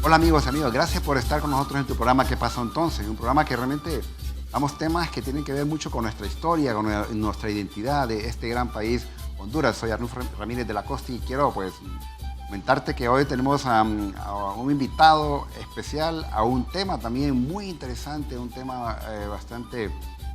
Hola amigos y amigas, gracias por estar con nosotros en tu programa ¿Qué pasó entonces? Un programa que realmente damos temas que tienen que ver mucho con nuestra historia, con nuestra identidad de este gran país, Honduras. Soy Arnulfo Ramírez de la Costa y quiero pues comentarte que hoy tenemos a un invitado especial, a un tema también muy interesante, un tema bastante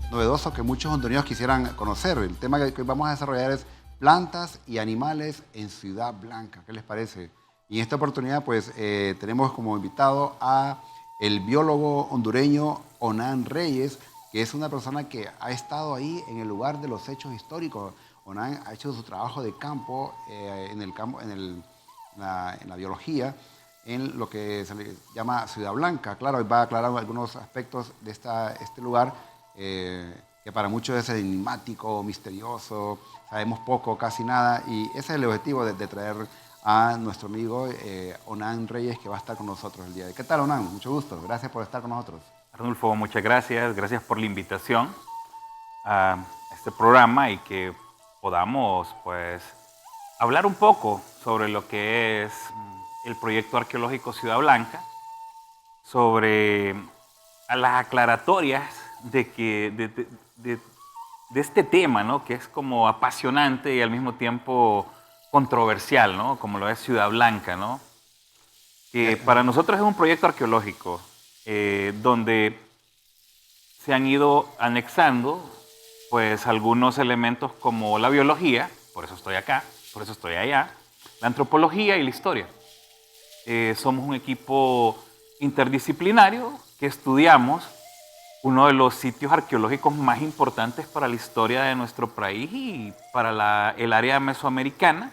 novedoso que muchos hondureños quisieran conocer. El tema que hoy vamos a desarrollar es plantas y animales en Ciudad Blanca. ¿Qué les parece? Y en esta oportunidad, pues, tenemos como invitado a el biólogo hondureño Onan Reyes, que es una persona que ha estado ahí en el lugar de los hechos históricos. Onan ha hecho su trabajo de campo, en la biología, en lo que se le llama Ciudad Blanca. Claro, va a aclarar algunos aspectos de este lugar, que para muchos es enigmático, misterioso, sabemos poco, casi nada, y ese es el objetivo de traer a nuestro amigo Onan Reyes, que va a estar con nosotros el día de hoy. ¿Qué tal, Onan? Mucho gusto. Gracias por estar con nosotros. Arnulfo, muchas gracias. Gracias por la invitación a este programa y que podamos, pues, hablar un poco sobre lo que es el proyecto arqueológico Ciudad Blanca, sobre las aclaratorias de este tema, ¿no? Que es como apasionante y al mismo tiempo controversial, ¿no? Como lo es Ciudad Blanca, ¿no? Que para nosotros es un proyecto arqueológico donde se han ido anexando pues algunos elementos como la biología, por eso estoy acá, por eso estoy allá, la antropología y la historia. Somos un equipo interdisciplinario que estudiamos uno de los sitios arqueológicos más importantes para la historia de nuestro país y para el área mesoamericana,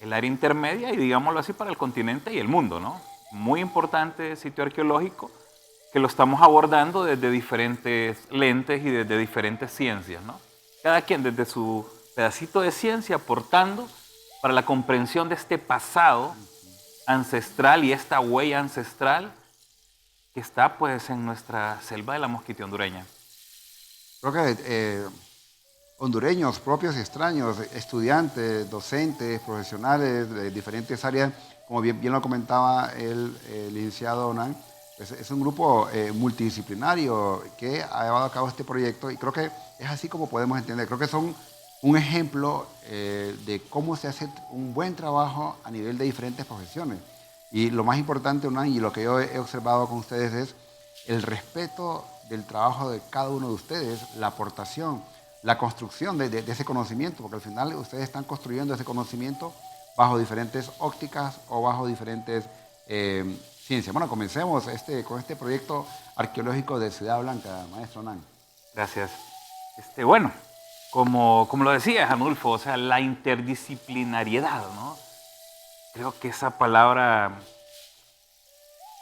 el área intermedia y digámoslo así para el continente y el mundo, ¿no? Muy importante sitio arqueológico que lo estamos abordando desde diferentes lentes y desde diferentes ciencias, ¿no? Cada quien desde su pedacito de ciencia aportando para la comprensión de este pasado ancestral y esta huella ancestral que está pues en nuestra selva de la Mosquitia hondureña. Creo que hondureños, propios y extraños, estudiantes, docentes, profesionales de diferentes áreas, como bien lo comentaba el licenciado Onan, es un grupo multidisciplinario que ha llevado a cabo este proyecto y creo que es así como podemos entender. Creo que son un ejemplo de cómo se hace un buen trabajo a nivel de diferentes profesiones. Y lo más importante, Onan, y lo que yo he observado con ustedes es el respeto del trabajo de cada uno de ustedes, la aportación, la construcción de ese conocimiento, porque al final ustedes están construyendo ese conocimiento bajo diferentes ópticas o bajo diferentes ciencias. Bueno, comencemos con este proyecto arqueológico de Ciudad Blanca, maestro Nan. Gracias. Bueno, como lo decías, Anulfo, o sea, la interdisciplinariedad, ¿no? Creo que esa palabra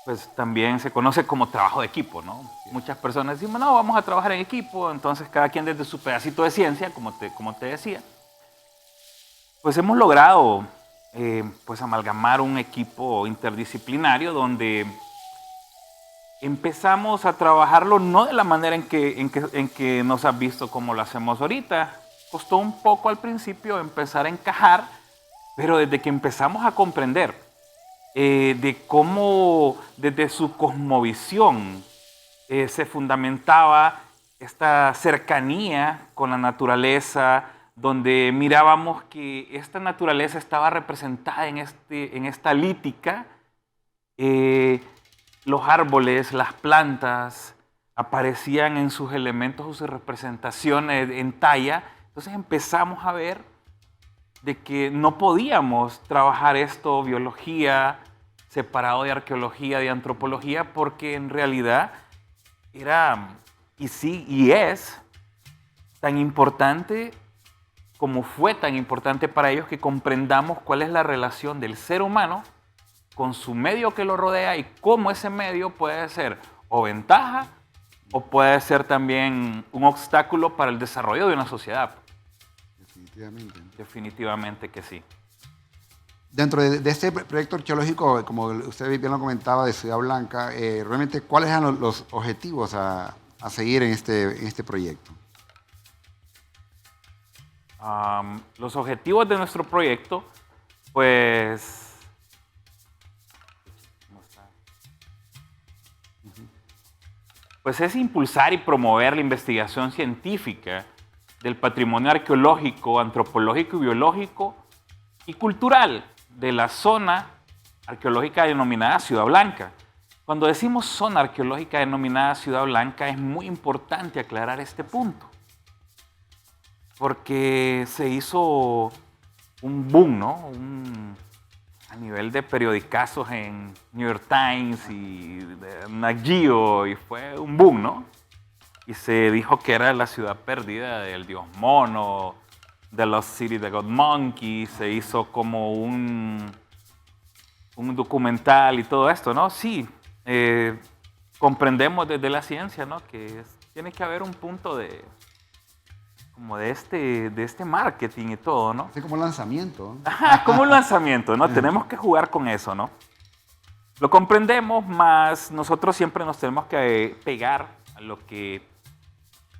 pues también se conoce como trabajo de equipo, ¿no? Muchas personas decimos, no, vamos a trabajar en equipo, entonces cada quien desde su pedacito de ciencia, como te decía, pues hemos logrado pues amalgamar un equipo interdisciplinario donde empezamos a trabajarlo no de la manera en que nos has visto como lo hacemos ahorita. Costó un poco al principio empezar a encajar, pero desde que empezamos a comprender de cómo desde su cosmovisión se fundamentaba esta cercanía con la naturaleza, donde mirábamos que esta naturaleza estaba representada en esta lítica, los árboles, las plantas aparecían en sus elementos o sus representaciones en talla. Entonces empezamos a ver de que no podíamos trabajar esto, biología, separado de arqueología, de antropología, porque en realidad era, y sí, y es tan importante como fue tan importante para ellos que comprendamos cuál es la relación del ser humano con su medio que lo rodea y cómo ese medio puede ser o ventaja o puede ser también un obstáculo para el desarrollo de una sociedad. Definitivamente. Definitivamente que sí. Dentro de este proyecto arqueológico, como usted bien lo comentaba, de Ciudad Blanca, realmente, ¿cuáles eran los objetivos a seguir en este proyecto? Los objetivos de nuestro proyecto, pues, pues es impulsar y promover la investigación científica del patrimonio arqueológico, antropológico y biológico y cultural de la zona arqueológica denominada Ciudad Blanca. Cuando decimos zona arqueológica denominada Ciudad Blanca, es muy importante aclarar este punto, porque se hizo un boom, ¿no? A nivel de periodicazos en New York Times y de Nat Geo, y fue un boom, ¿no? Y se dijo que era la ciudad perdida del dios mono, de Lost City de God Monkey, se hizo como un documental y todo esto, ¿no? Sí, comprendemos desde la ciencia, ¿no? Que tiene que haber un punto de este marketing y todo, ¿no? Así como un lanzamiento. Ajá, como un lanzamiento, ¿no? Tenemos que jugar con eso, ¿no? Lo comprendemos, más nosotros siempre nos tenemos que pegar a lo que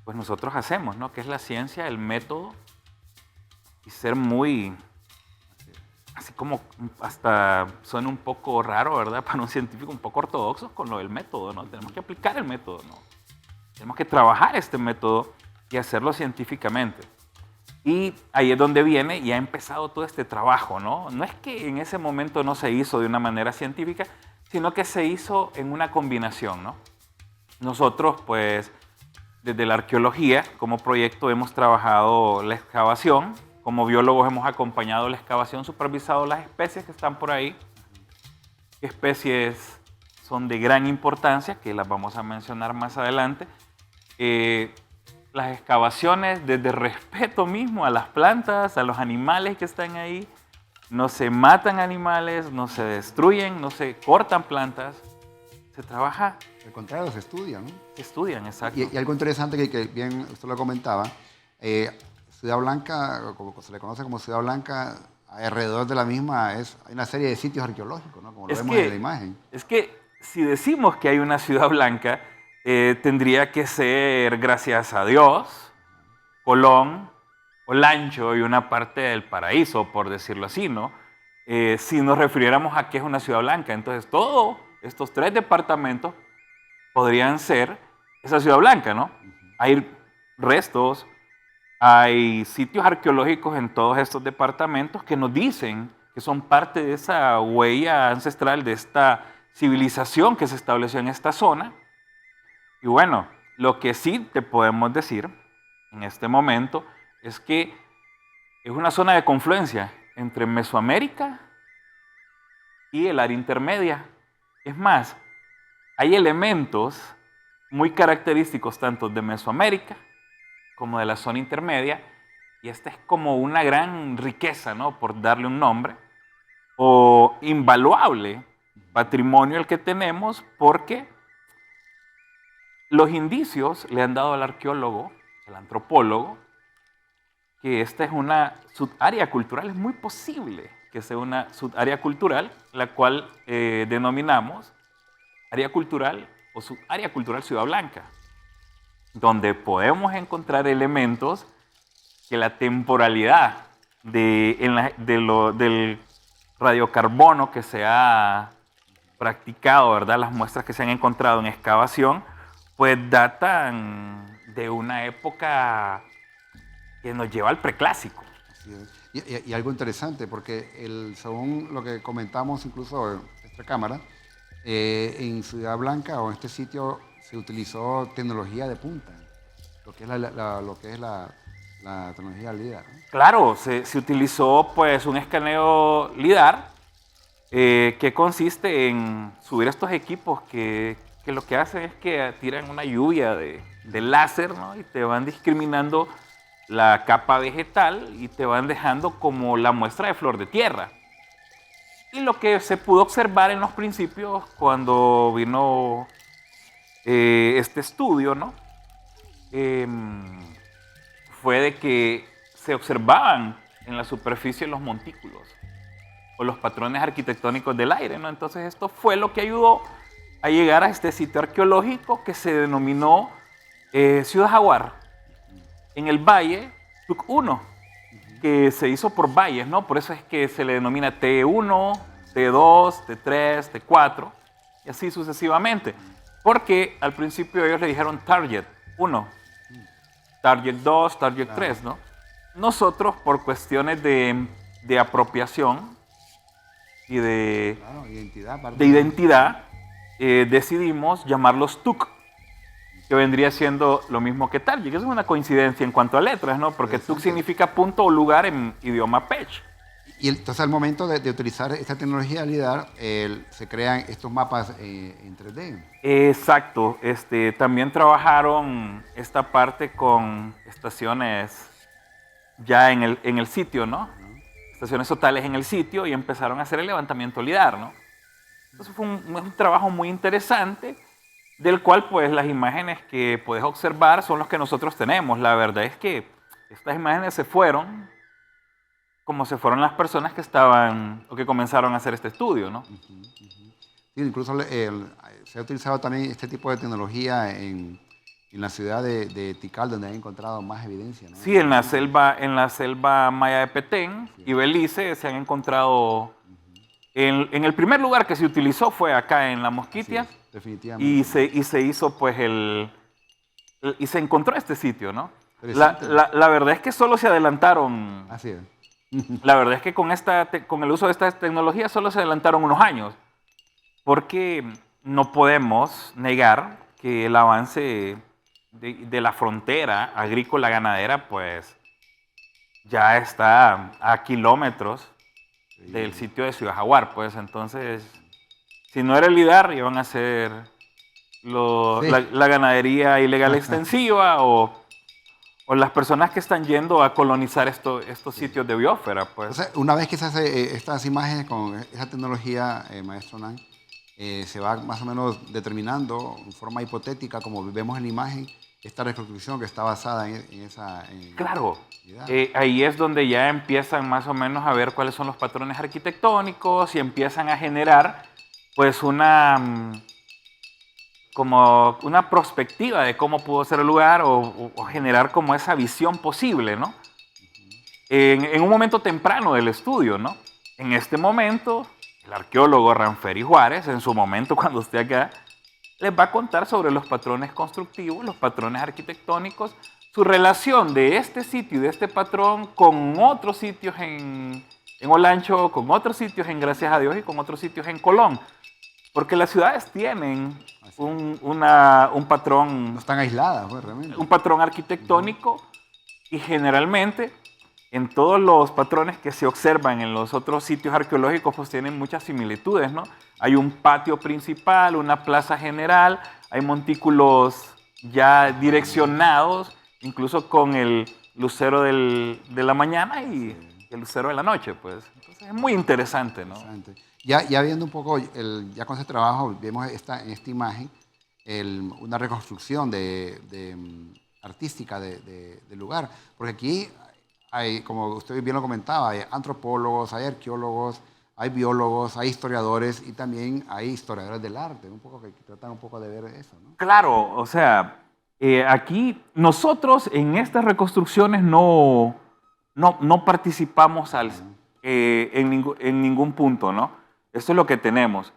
pues nosotros hacemos, ¿no? Que es la ciencia, el método, y ser muy, así como hasta suena un poco raro, ¿verdad? Para un científico un poco ortodoxo con lo del método, ¿no? Tenemos que aplicar el método, ¿no? Tenemos que trabajar este método y hacerlo científicamente. Y ahí es donde viene y ha empezado todo este trabajo, ¿no? No es que en ese momento no se hizo de una manera científica, sino que se hizo en una combinación, ¿no? Nosotros, pues, desde la arqueología, como proyecto, hemos trabajado la excavación. Como biólogos hemos acompañado la excavación, supervisado las especies que están por ahí. ¿Qué especies son de gran importancia? Que las vamos a mencionar más adelante. Las excavaciones desde respeto mismo a las plantas, a los animales que están ahí. No se matan animales, no se destruyen, no se cortan plantas. Se trabaja. Al contrario, se estudia, ¿no? Se estudian, exacto. Y algo interesante que bien usted lo comentaba, Ciudad Blanca, como se le conoce como Ciudad Blanca, alrededor de la misma hay una serie de sitios arqueológicos, ¿no? Como lo vemos en la imagen. Es que si decimos que hay una Ciudad Blanca, tendría que ser gracias a Dios, Colón, Olancho y una parte del paraíso, por decirlo así, ¿no? Si nos refiriéramos a qué es una Ciudad Blanca. Entonces, todos estos 3 departamentos podrían ser esa Ciudad Blanca, ¿no? Hay restos, hay sitios arqueológicos en todos estos departamentos que nos dicen que son parte de esa huella ancestral, de esta civilización que se estableció en esta zona. Y bueno, lo que sí te podemos decir en este momento es que es una zona de confluencia entre Mesoamérica y el área intermedia. Es más, hay elementos muy característicos tanto de Mesoamérica como de la zona intermedia, y esta es como una gran riqueza, ¿no? Por darle un nombre, o invaluable patrimonio el que tenemos, porque los indicios le han dado al arqueólogo, al antropólogo, que esta es una subárea cultural. Es muy posible que sea una subárea cultural, la cual denominamos área cultural o subárea cultural Ciudad Blanca, donde podemos encontrar elementos que la temporalidad del radiocarbono que se ha practicado, ¿verdad? Las muestras que se han encontrado en excavación, pues datan de una época que nos lleva al preclásico. Así es. Y algo interesante, porque según lo que comentamos incluso en esta cámara, en Ciudad Blanca o en este sitio se utilizó tecnología de punta, lo que es la tecnología LIDAR, ¿no? Claro, se utilizó pues un escaneo LIDAR que consiste en subir estos equipos que lo que hacen es que tiran una lluvia de láser, ¿no? Y te van discriminando la capa vegetal y te van dejando como la muestra de flor de tierra. Y lo que se pudo observar en los principios cuando vino este estudio, ¿no? Fue de que se observaban en la superficie los montículos o los patrones arquitectónicos del aire, ¿no? Entonces esto fue lo que ayudó a llegar a este sitio arqueológico que se denominó Ciudad Jaguar, en el valle TUC 1, que se hizo por valles, ¿no? Por eso es que se le denomina T1, T2, T3, T4 y así sucesivamente. Porque al principio ellos le dijeron Target 1, Target 2, Target 3, ¿no? Nosotros, por cuestiones de apropiación y Claro, de identidad, decidimos llamarlos TUC, que vendría siendo lo mismo que Target, que es una coincidencia en cuanto a letras, ¿no? Porque TUC significa punto o lugar en idioma Pech. Y entonces al momento de utilizar esta tecnología LIDAR, se crean estos mapas en 3D. Exacto. También trabajaron esta parte con estaciones ya en el sitio, ¿no? Estaciones totales en el sitio y empezaron a hacer el levantamiento LIDAR, ¿no? Entonces fue un trabajo muy interesante, del cual pues las imágenes que puedes observar son los que nosotros tenemos. La verdad es que estas imágenes se fueron como se fueron las personas que estaban o que comenzaron a hacer este estudio, ¿no? Sí, incluso se ha utilizado también este tipo de tecnología en la ciudad de Tikal, donde han encontrado más evidencia, ¿no? Sí, en la selva maya de Petén y Belice se han encontrado. En el primer lugar que se utilizó fue acá en La Mosquitia. Sí, definitivamente. Y se hizo pues y se encontró este sitio, ¿no? La verdad es que solo se adelantaron. Así es. La verdad es que con el uso de esta tecnología solo se adelantaron unos años, porque no podemos negar que el avance de la frontera agrícola ganadera pues ya está a kilómetros del sitio de Ciudad Jaguar, pues entonces si no era el LIDAR iban a ser la ganadería ilegal extensiva o las personas que están yendo a colonizar estos sitios de biosfera, pues. O sea, una vez que se hace estas imágenes con esa tecnología, maestro Nan, se va más o menos determinando en forma hipotética, como vemos en la imagen, esta reconstrucción que está basada en esa... Claro, ahí es donde ya empiezan más o menos a ver cuáles son los patrones arquitectónicos y empiezan a generar pues como una perspectiva de cómo pudo ser el lugar o generar como esa visión posible, ¿no? En un momento temprano del estudio, ¿no? En este momento, el arqueólogo Ranferi Juárez, en su momento cuando esté acá, les va a contar sobre los patrones constructivos, los patrones arquitectónicos, su relación de este sitio y de este patrón con otros sitios en Olancho, con otros sitios en Gracias a Dios y con otros sitios en Colón. Porque las ciudades tienen un patrón... No están aisladas, pues, realmente. Un patrón arquitectónico y generalmente en todos los patrones que se observan en los otros sitios arqueológicos pues tienen muchas similitudes, ¿no? Hay un patio principal, una plaza general, hay montículos ya direccionados, incluso con el lucero de la mañana y el lucero de la noche, pues. Entonces es muy interesante, ¿no? Interesante. Ya viendo un poco, ya con ese trabajo, vemos en esta imagen una reconstrucción artística del lugar. Porque aquí hay, como usted bien lo comentaba, hay antropólogos, hay arqueólogos, hay biólogos, hay historiadores y también hay historiadores del arte, un poco que tratan un poco de ver eso, ¿no? Claro, o sea, aquí nosotros en estas reconstrucciones no participamos en ningún punto, ¿no? Esto es lo que tenemos.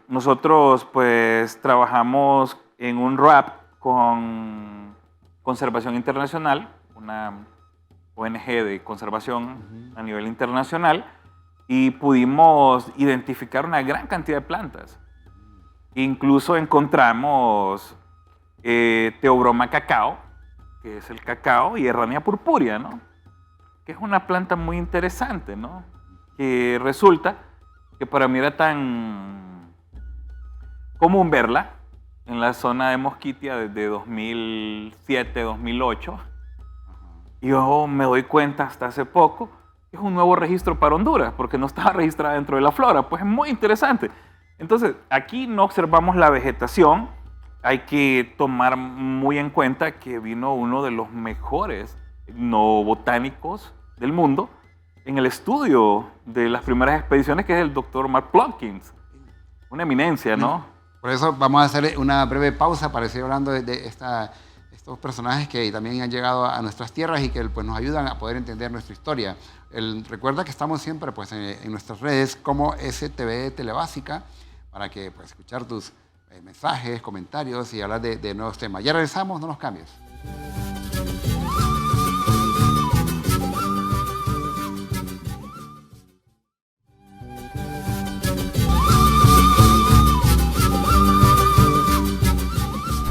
Nosotros pues trabajamos en un RAP con Conservación Internacional, una ONG de conservación a nivel internacional, y pudimos identificar una gran cantidad de plantas. Incluso encontramos Theobroma cacao, que es el cacao, y Errania purpúrea, ¿no? Que es una planta muy interesante, ¿no? Que resulta que para mí era tan común verla en la zona de Mosquitia desde 2007, 2008. Y yo me doy cuenta hasta hace poco que es un nuevo registro para Honduras, porque no estaba registrada dentro de la flora. Pues es muy interesante. Entonces, aquí no observamos la vegetación. Hay que tomar muy en cuenta que vino uno de los mejores etnobotánicos del mundo en el estudio de las primeras expediciones, que es el doctor Mark Plotkin, una eminencia, ¿no? Por eso vamos a hacer una breve pausa para seguir hablando de estos personajes que también han llegado a nuestras tierras y que pues, nos ayudan a poder entender nuestra historia. Recuerda que estamos siempre pues, en nuestras redes como STV Telebásica para que pues, escuchar tus mensajes, comentarios y hablar de nuevos temas. Ya regresamos, no nos cambies.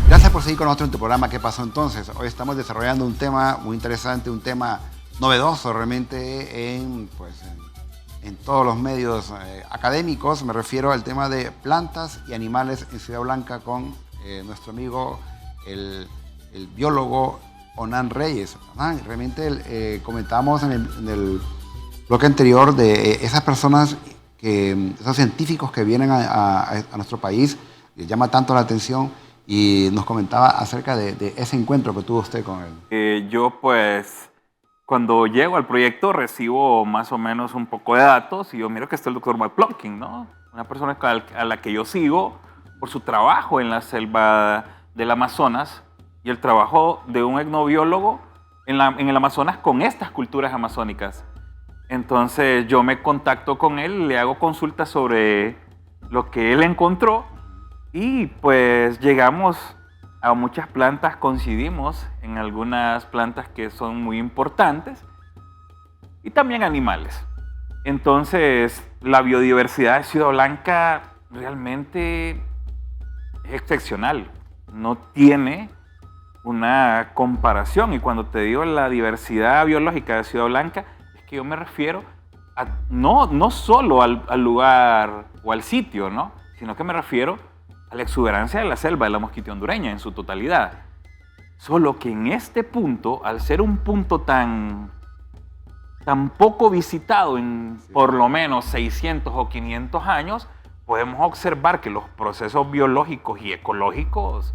Gracias por seguir con nosotros en tu programa ¿Qué pasó entonces? Hoy estamos desarrollando un tema muy interesante, un tema novedoso realmente en todos los medios académicos. Me refiero al tema de plantas y animales en Ciudad Blanca con nuestro amigo, el biólogo Onan Reyes. Realmente comentábamos en el bloque anterior de esas personas, esos científicos que vienen a nuestro país, les llama tanto la atención. Y nos comentaba acerca de ese encuentro que tuvo usted con él. Yo pues, cuando llego al proyecto, recibo más o menos un poco de datos y yo miro que está el doctor McPlunkin, ¿no? Una persona a la que yo sigo por su trabajo en la selva del Amazonas y el trabajo de un etnobiólogo en el Amazonas con estas culturas amazónicas. Entonces yo me contacto con él, le hago consultas sobre lo que él encontró. Y pues llegamos a muchas plantas, coincidimos en algunas plantas que son muy importantes y también animales. Entonces la biodiversidad de Ciudad Blanca realmente es excepcional, no tiene una comparación. Y cuando te digo la diversidad biológica de Ciudad Blanca, es que yo me refiero no solo al lugar o al sitio, ¿no? Sino que me refiero a la exuberancia de la selva de la mosquitia hondureña en su totalidad. Solo que en este punto, al ser un punto tan poco visitado en por lo menos 600 o 500 años, podemos observar que los procesos biológicos y ecológicos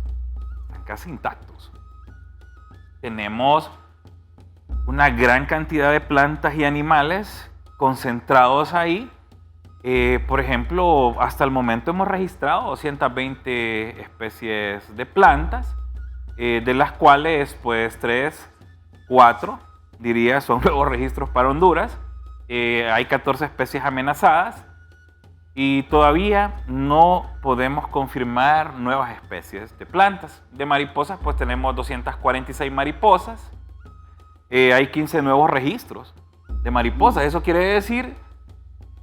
están casi intactos. Tenemos una gran cantidad de plantas y animales concentrados ahí. Por ejemplo, hasta el momento hemos registrado 220 especies de plantas, de las cuales pues 4 diría son nuevos registros para Honduras. Hay 14 especies amenazadas y todavía no podemos confirmar nuevas especies de plantas. De mariposas pues tenemos 246 mariposas, hay 15 nuevos registros de mariposas. Eso quiere decir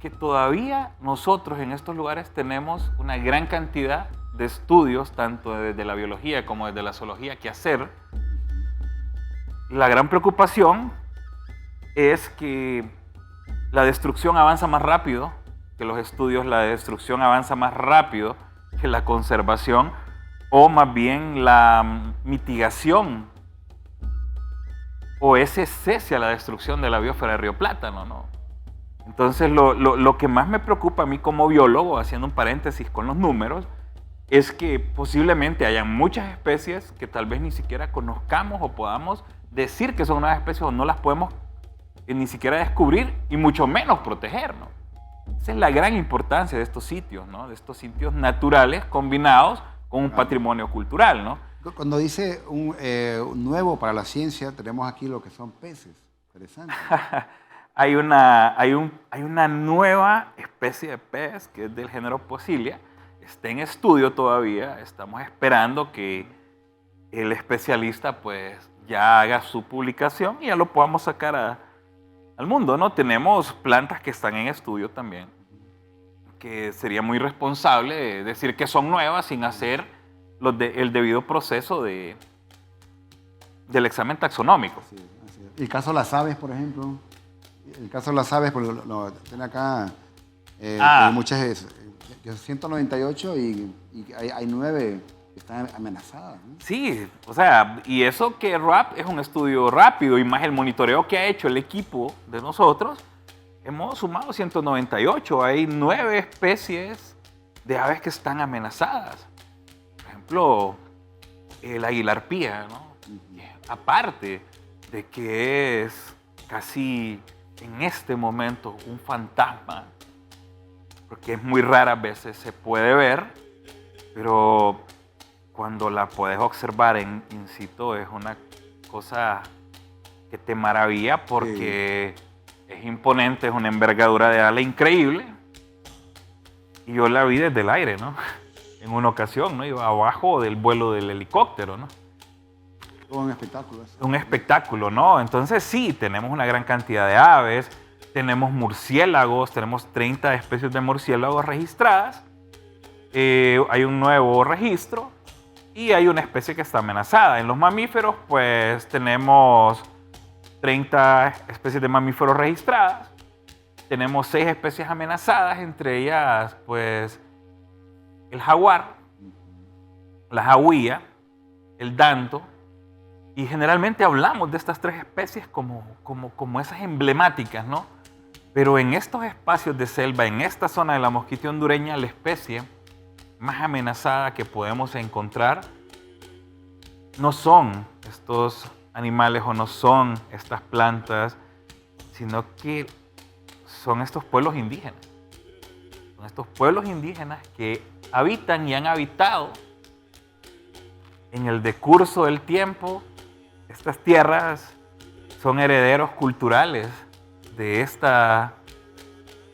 que todavía nosotros en estos lugares tenemos una gran cantidad de estudios, tanto desde la biología como desde la zoología, que hacer. La gran preocupación es que la destrucción avanza más rápido que los estudios, la destrucción avanza más rápido que la conservación, o más bien la mitigación o ese cese a la destrucción de la biosfera de Río Plátano, ¿no? Entonces, lo que más me preocupa a mí como biólogo, haciendo un paréntesis con los números, es que posiblemente hayan muchas especies que tal vez ni siquiera conozcamos o podamos decir que son nuevas especies, o no las podemos ni siquiera descubrir y mucho menos proteger, ¿no? Esa es la gran importancia de estos sitios, ¿no? De estos sitios naturales combinados con un patrimonio cultural, ¿no? Cuando dice un nuevo para la ciencia, tenemos aquí lo que son peces. Interesante. Hay una nueva especie de pez que es del género Posilia. Está en estudio todavía. Estamos esperando que el especialista pues ya haga su publicación y ya lo podamos sacar al mundo, ¿no? Tenemos plantas que están en estudio también, que sería muy responsable decir que son nuevas sin hacer el debido proceso del examen taxonómico. Así es. El caso de las aves, por ejemplo. El caso de las aves, porque lo tiene acá, muchas, 198 y hay 9 que están amenazadas, ¿no? Sí, o sea, y eso que RAP es un estudio rápido, y más el monitoreo que ha hecho el equipo de nosotros, hemos sumado 198. Hay 9 especies de aves que están amenazadas. Por ejemplo, el aguilarpía, ¿no? Aparte de que es casi en este momento un fantasma, porque es muy raras veces se puede ver, pero cuando la puedes observar in situ es una cosa que te maravilla, porque es imponente, es una envergadura de ala increíble, y yo la vi desde el aire, ¿no? en una ocasión, ¿no? Iba abajo del vuelo del helicóptero, ¿no? Todo un espectáculo. Un espectáculo, ¿no? Entonces sí, tenemos una gran cantidad de aves, tenemos murciélagos, tenemos 30 especies de murciélagos registradas, hay un nuevo registro y hay una especie que está amenazada. En los mamíferos, pues tenemos 30 especies de mamíferos registradas, tenemos 6 especies amenazadas, entre ellas, pues, el jaguar, la jauía, el danto, y generalmente hablamos de estas 3 especies como esas emblemáticas, ¿no? Pero en estos espacios de selva, en esta zona de la mosquitia hondureña, la especie más amenazada que podemos encontrar no son estos animales o no son estas plantas, sino que son estos pueblos indígenas. Son estos pueblos indígenas que habitan y han habitado en el decurso del tiempo. Estas tierras son herederos culturales de esta,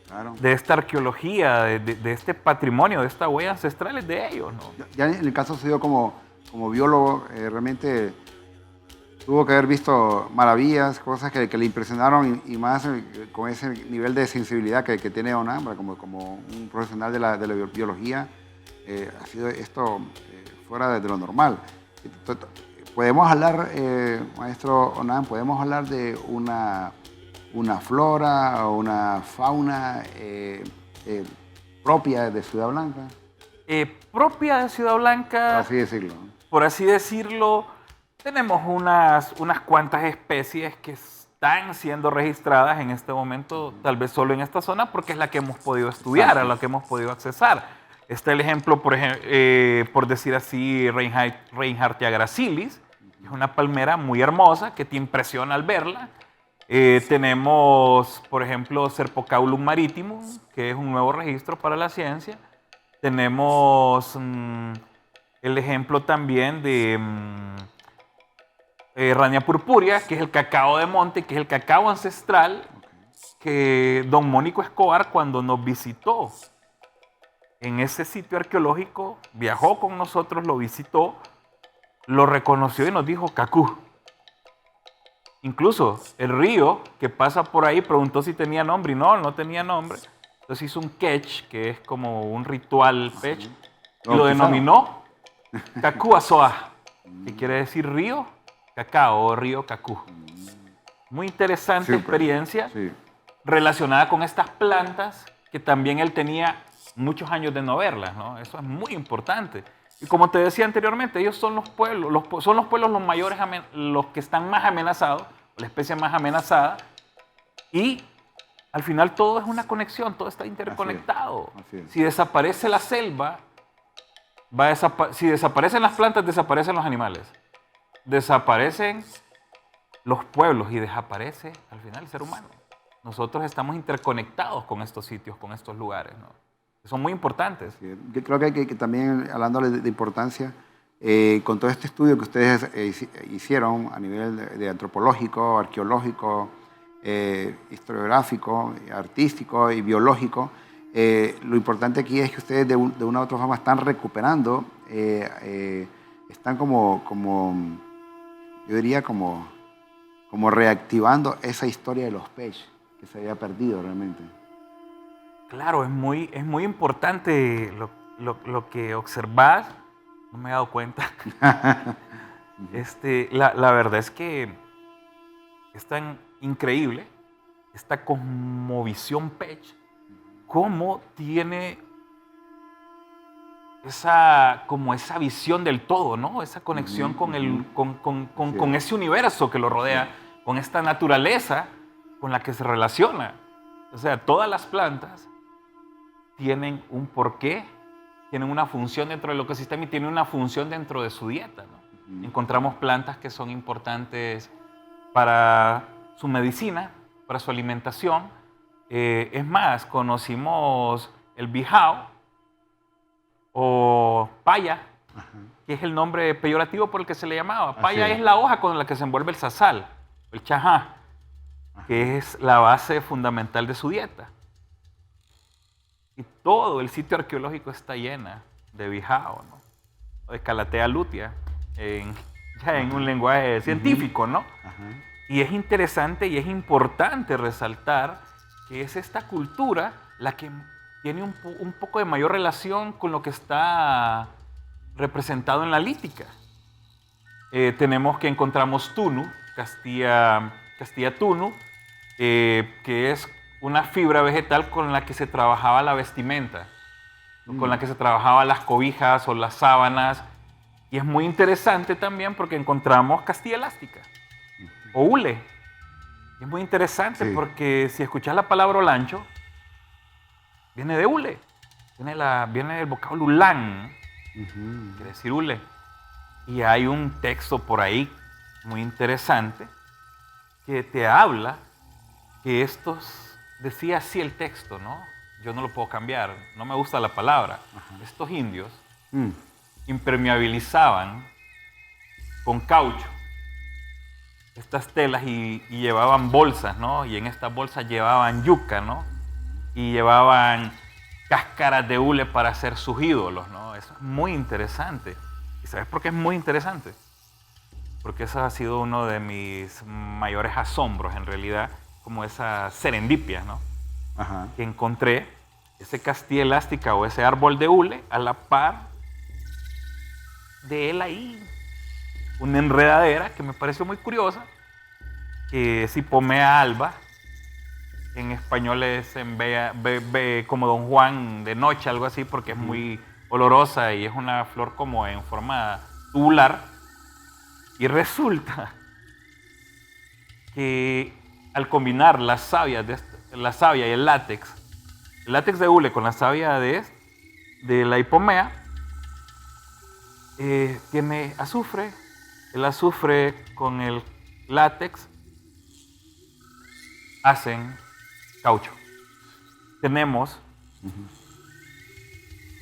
Claro. de esta arqueología, de este patrimonio, de estas huellas ancestrales de ellos, ¿no? Ya en el caso suyo como biólogo, realmente tuvo que haber visto maravillas, cosas que le impresionaron y más con ese nivel de sensibilidad que tiene Onan, como un profesional de la biología, ha sido esto fuera de lo normal. Podemos hablar, maestro Onan, podemos hablar de una flora o una fauna propia de Ciudad Blanca. Propia de Ciudad Blanca, por así decirlo, tenemos unas cuantas especies que están siendo registradas en este momento, tal vez solo en esta zona, porque es la que hemos podido estudiar, a la que hemos podido accesar. Está el ejemplo, por decir así, Reinhardtia gracilis, que es una palmera muy hermosa que te impresiona al verla. Tenemos, por ejemplo, Serpocaulum maritimum, que es un nuevo registro para la ciencia. Tenemos el ejemplo también de Rania purpurea, que es el cacao de monte, que es el cacao ancestral que don Mónico Escobar, cuando nos visitó en ese sitio arqueológico, viajó con nosotros, lo visitó, lo reconoció y nos dijo cacú. Incluso el río que pasa por ahí preguntó si tenía nombre y no tenía nombre. Entonces hizo un quech, que es como un ritual pech, y lo denominó Cacú Azoa, que quiere decir río cacao o río Cacú. Muy interesante experiencia relacionada con estas plantas que también él tenía muchos años de no verlas, ¿no? Eso es muy importante. Y como te decía anteriormente, ellos son los pueblos, los mayores, los que están más amenazados, la especie más amenazada, y al final todo es una conexión, todo está interconectado. Así es. Si desaparece la selva, si desaparecen las plantas, desaparecen los animales. Desaparecen los pueblos y desaparece al final el ser humano. Nosotros estamos interconectados con estos sitios, con estos lugares, ¿no? Son muy importantes. Sí, yo creo que hay que también, hablándole de importancia, con todo este estudio que ustedes hicieron a nivel de antropológico, arqueológico, historiográfico, artístico y biológico, lo importante aquí es que ustedes de una u otra forma están recuperando, están yo diría como reactivando esa historia de los pech que se había perdido realmente. Claro, es muy importante lo que observas. No me he dado cuenta. La verdad es que es tan increíble esta cosmovisión pech, cómo tiene esa visión del todo, ¿no? Esa conexión con ese universo que lo rodea, con esta naturaleza con la que se relaciona. O sea, todas las plantas tienen un porqué, tienen una función dentro del ecosistema y tienen una función dentro de su dieta, ¿no? Encontramos plantas que son importantes para su medicina, para su alimentación. Es más, conocimos el bijao o paya, que es el nombre peyorativo por el que se le llamaba. Paya es la hoja con la que se envuelve el sazal, el chajá, que es la base fundamental de su dieta. Y todo el sitio arqueológico está llena de Bijao, ¿no? O de Calathea lutea, ya en un lenguaje científico, ¿no? Ajá. Y es interesante y es importante resaltar que es esta cultura la que tiene un poco de mayor relación con lo que está representado en la lítica. Tenemos que encontramos Tunu, Castilla Tunu, que es una fibra vegetal con la que se trabajaba la vestimenta, con la que se trabajaba las cobijas o las sábanas. Y es muy interesante también porque encontramos Castilla elástica o hule. Y es muy interesante porque si escuchas la palabra olancho, viene de hule, viene del vocablo ulán, quiere decir hule. Y hay un texto por ahí muy interesante que te habla que decía así el texto, ¿no? Yo no lo puedo cambiar, no me gusta la palabra. Estos indios impermeabilizaban con caucho estas telas y llevaban bolsas, ¿no? Y en estas bolsas llevaban yuca, ¿no? Y llevaban cáscaras de hule para hacer sus ídolos, ¿no? Eso es muy interesante. ¿Y sabes por qué es muy interesante? Porque eso ha sido uno de mis mayores asombros, en realidad, como esas serendipias, ¿no? Ajá. Que encontré ese Castilla elástica o ese árbol de hule a la par de él ahí. Una enredadera que me pareció muy curiosa, que es Hipomea alba. En español es como Don Juan de noche, algo así, porque es muy olorosa y es una flor como en forma tubular. Y resulta que al combinar la savia y el látex de hule con la savia de la hipomea, tiene azufre. El azufre con el látex hacen caucho. Tenemos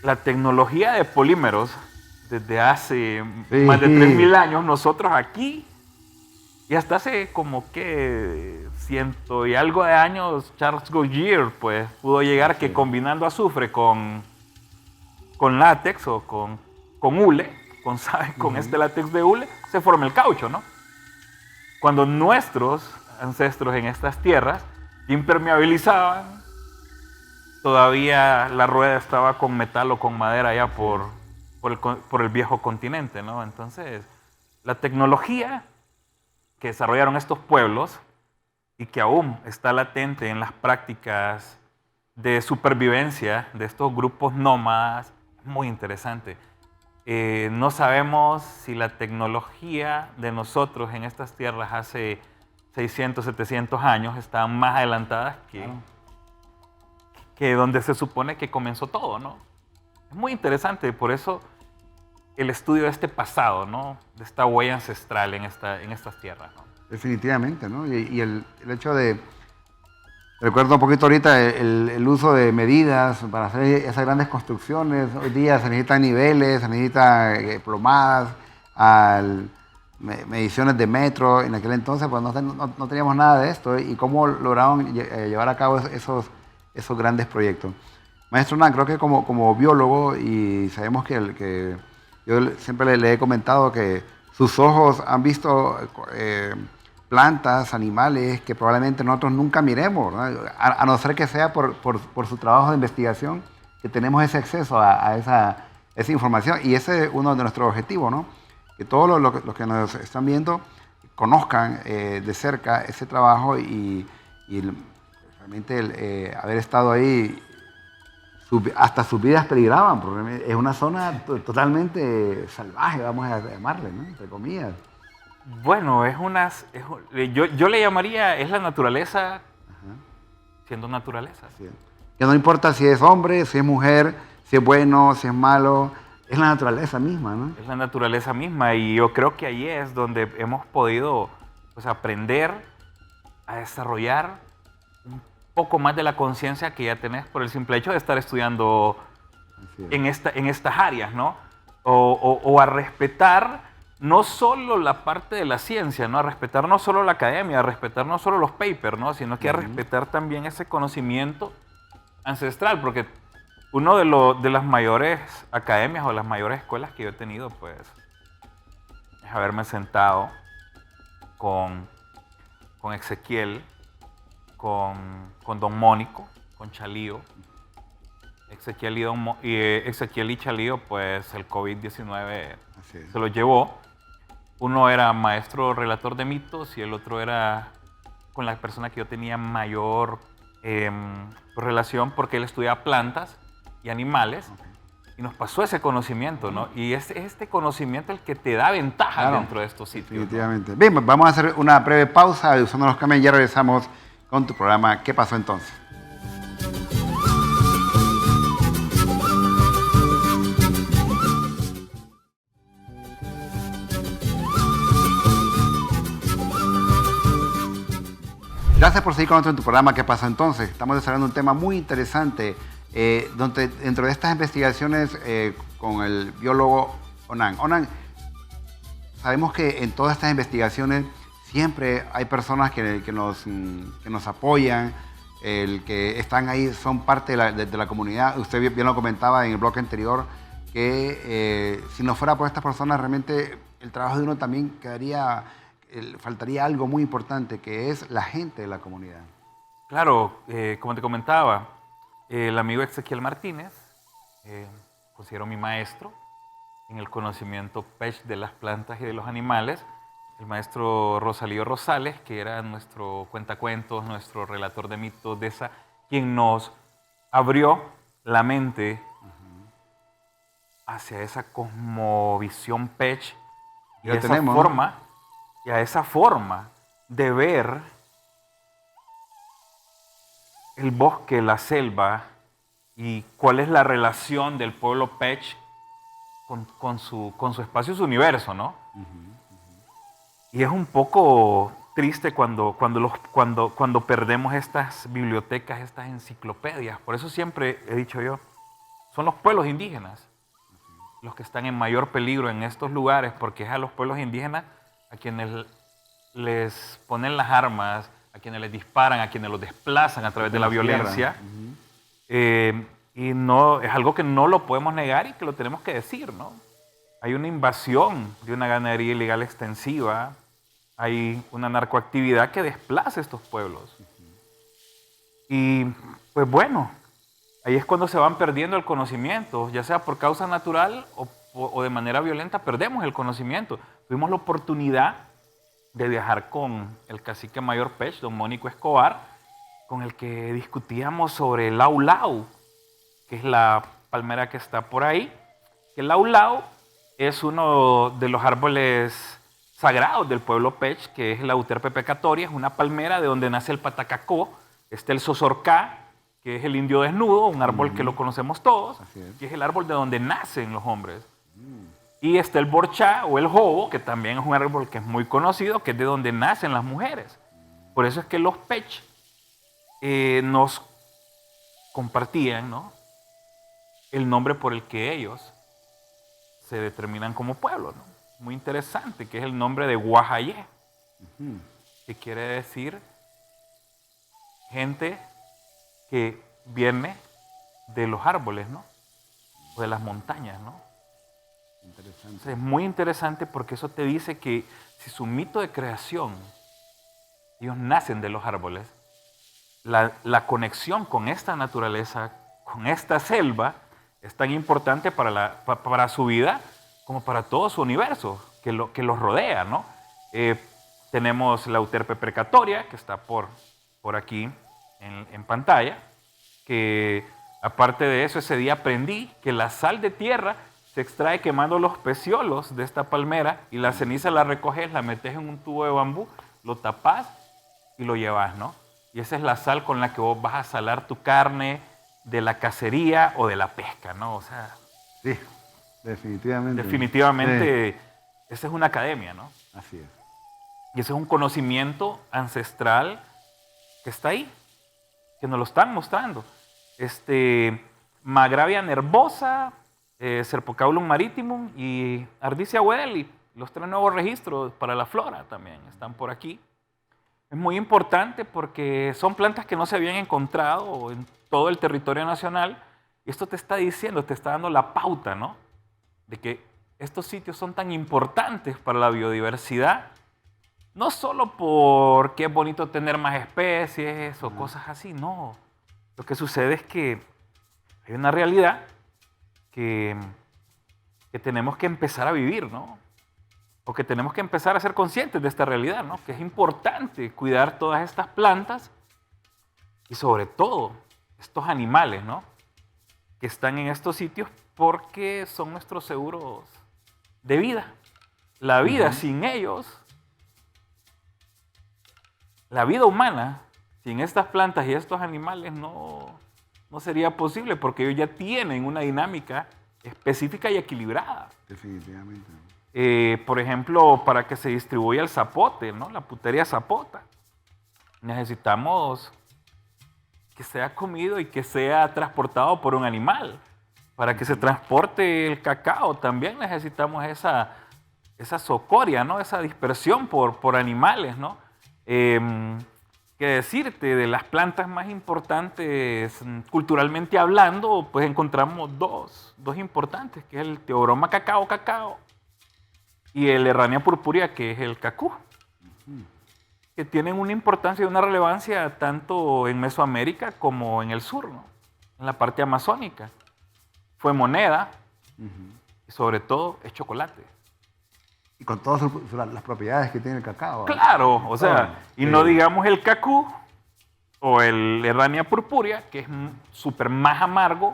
la tecnología de polímeros desde hace más de 3.000 años. Nosotros aquí, y hasta hace como que 100 y algo de años, Charles Goodyear pues pudo llegar que combinando azufre con látex o con hule, con este látex de hule, se forma el caucho, ¿no? Cuando nuestros ancestros en estas tierras impermeabilizaban, todavía la rueda estaba con metal o con madera ya por el viejo continente, ¿no? Entonces, la tecnología que desarrollaron estos pueblos y que aún está latente en las prácticas de supervivencia de estos grupos nómadas, es muy interesante. No sabemos si la tecnología de nosotros en estas tierras hace 600, 700 años están más adelantadas que donde se supone que comenzó todo, ¿no? Es muy interesante, por eso el estudio de este pasado, ¿no? De esta huella ancestral en estas tierras, ¿no? Definitivamente, ¿no? Y el hecho de... Recuerdo un poquito ahorita el uso de medidas para hacer esas grandes construcciones. Hoy día se necesitan niveles, se necesitan plomadas, mediciones de metro. En aquel entonces pues no teníamos nada de esto. Y cómo lograron llevar a cabo esos grandes proyectos. Maestro Hernán, creo que como biólogo, y sabemos que yo siempre le he comentado que sus ojos han visto plantas, animales que probablemente nosotros nunca miremos, ¿no? A no ser que sea por su trabajo de investigación, que tenemos ese acceso a esa información. Y ese es uno de nuestros objetivos, ¿no? Que todos los que nos están viendo conozcan de cerca ese trabajo y realmente haber estado ahí, hasta sus vidas peligraban, porque es una zona totalmente salvaje, vamos a llamarle, ¿no? Entre comillas. Bueno, yo le llamaría, es la naturaleza siendo naturaleza. Sí. Que no importa si es hombre, si es mujer, si es bueno, si es malo, es la naturaleza misma, ¿no? Es la naturaleza misma y yo creo que ahí es donde hemos podido pues, aprender a desarrollar un poco más de la conciencia que ya tenés por el simple hecho de estar estudiando en estas áreas, ¿no? O a respetar no solo la parte de la ciencia, ¿no? A respetar no solo la academia, a respetar no solo los papers, ¿no? Sino que a respetar también ese conocimiento ancestral, porque Uno de las mayores academias o las mayores escuelas que yo he tenido, pues, es haberme sentado con Ezequiel, con Don Mónico, con Chalío. Ezequiel y Chalío, pues el COVID-19 se los llevó. Uno era maestro relator de mitos y el otro era con la persona que yo tenía mayor relación, porque él estudiaba plantas y animales. Y nos pasó ese conocimiento, ¿no? Y es este conocimiento el que te da ventaja dentro de estos sitios. Definitivamente. ¿No? Bien, vamos a hacer una breve pausa usando los camiones y ya regresamos con tu programa ¿Qué pasó entonces? Gracias por seguir con nosotros en tu programa ¿Qué pasó entonces? Estamos desarrollando un tema muy interesante donde dentro de estas investigaciones con el biólogo Onan. Onan, sabemos que en todas estas investigaciones siempre hay personas que nos apoyan, que están ahí, son parte de la comunidad. Usted bien lo comentaba en el bloque anterior, que si no fuera por estas personas, realmente el trabajo de uno también quedaría, faltaría algo muy importante, que es la gente de la comunidad. Claro, como te comentaba, el amigo Ezequiel Martínez, considero mi maestro en el conocimiento PECH de las plantas y de los animales. El maestro Rosalío Rosales, que era nuestro cuentacuentos, nuestro relator de mitos, quien nos abrió la mente hacia esa cosmovisión PECH y a esa forma de ver el bosque, la selva y cuál es la relación del pueblo PECH con su espacio, su universo, ¿no? Y es un poco triste cuando perdemos estas bibliotecas, estas enciclopedias. Por eso siempre he dicho yo, son los pueblos indígenas los que están en mayor peligro en estos lugares, porque es a los pueblos indígenas a quienes les ponen las armas, a quienes les disparan, a quienes los desplazan a través de la violencia. Y no, es algo que no lo podemos negar y que lo tenemos que decir, ¿no? Hay una invasión de una ganadería ilegal extensiva, hay una narcoactividad que desplaza estos pueblos. Y pues bueno, ahí es cuando se van perdiendo el conocimiento, ya sea por causa natural o de manera violenta, perdemos el conocimiento. Tuvimos la oportunidad de viajar con el cacique mayor PECH, don Mónico Escobar, con el que discutíamos sobre el lau lau, que es la palmera que está por ahí. El lau lau es uno de los árboles sagrados del pueblo PECH, que es la Euterpe pecatoria, es una palmera de donde nace el patacacó, está el sosorcá, que es el indio desnudo, un árbol que lo conocemos todos, que es el árbol de donde nacen los hombres. Y está el borchá o el jobo, que también es un árbol que es muy conocido, que es de donde nacen las mujeres. Por eso es que los PECH nos compartían, ¿no?, el nombre por el que ellos se determinan como pueblo, ¿no? Muy interesante, que es el nombre de Guajayé, que quiere decir gente que viene de los árboles, ¿no?, o de las montañas, ¿no? Interesante. Entonces, es muy interesante porque eso te dice que si su mito de creación, ellos nacen de los árboles, la conexión con esta naturaleza, con esta selva, es tan importante para su vida como para todo su universo que los rodea, ¿no? Tenemos la Euterpe precatoria, que está por aquí en pantalla, que aparte de eso, ese día aprendí que la sal de tierra se extrae quemando los peciolos de esta palmera y la ceniza la recoges, la metes en un tubo de bambú, lo tapas y lo llevas, ¿no? Y esa es la sal con la que vos vas a salar tu carne de la cacería o de la pesca, ¿no? O sea, sí, definitivamente. Definitivamente, sí. Esa es una academia, ¿no? Así es. Y ese es un conocimiento ancestral que está ahí, que nos lo están mostrando. Magravia nervosa, Serpocaulum maritimum y Ardisia wedeli, los 3 nuevos registros para la flora también están por aquí. Es muy importante porque son plantas que no se habían encontrado en todo el territorio nacional Y esto te está diciendo, te está dando la pauta, ¿no? De que estos sitios son tan importantes para la biodiversidad, no solo porque es bonito tener más especies o cosas así, no. Lo que sucede es que hay una realidad que tenemos que empezar a vivir, ¿no? O que tenemos que empezar a ser conscientes de esta realidad, ¿no? Que es importante cuidar todas estas plantas y sobre todo estos animales, ¿no? Que están en estos sitios porque son nuestros seguros de vida. La vida sin ellos, la vida humana sin estas plantas y estos animales no sería posible porque ellos ya tienen una dinámica específica y equilibrada. Definitivamente. Por ejemplo, para que se distribuya el zapote, ¿no? La puteria zapota, necesitamos que sea comido y que sea transportado por un animal. Para que se transporte el cacao también necesitamos esa socoria, ¿no? Esa dispersión por animales, ¿no? ¿Qué decirte? De las plantas más importantes culturalmente hablando, pues encontramos dos importantes, que es el Theobroma cacao y el Errania purpurea, que es el cacú, que tienen una importancia y una relevancia tanto en Mesoamérica como en el sur, ¿no? En la parte amazónica. Fue moneda y sobre todo es chocolate. Y con todas las propiedades que tiene el cacao. Claro, o sea, y sí. no digamos el cacú o el Errania purpurea, que es súper más amargo,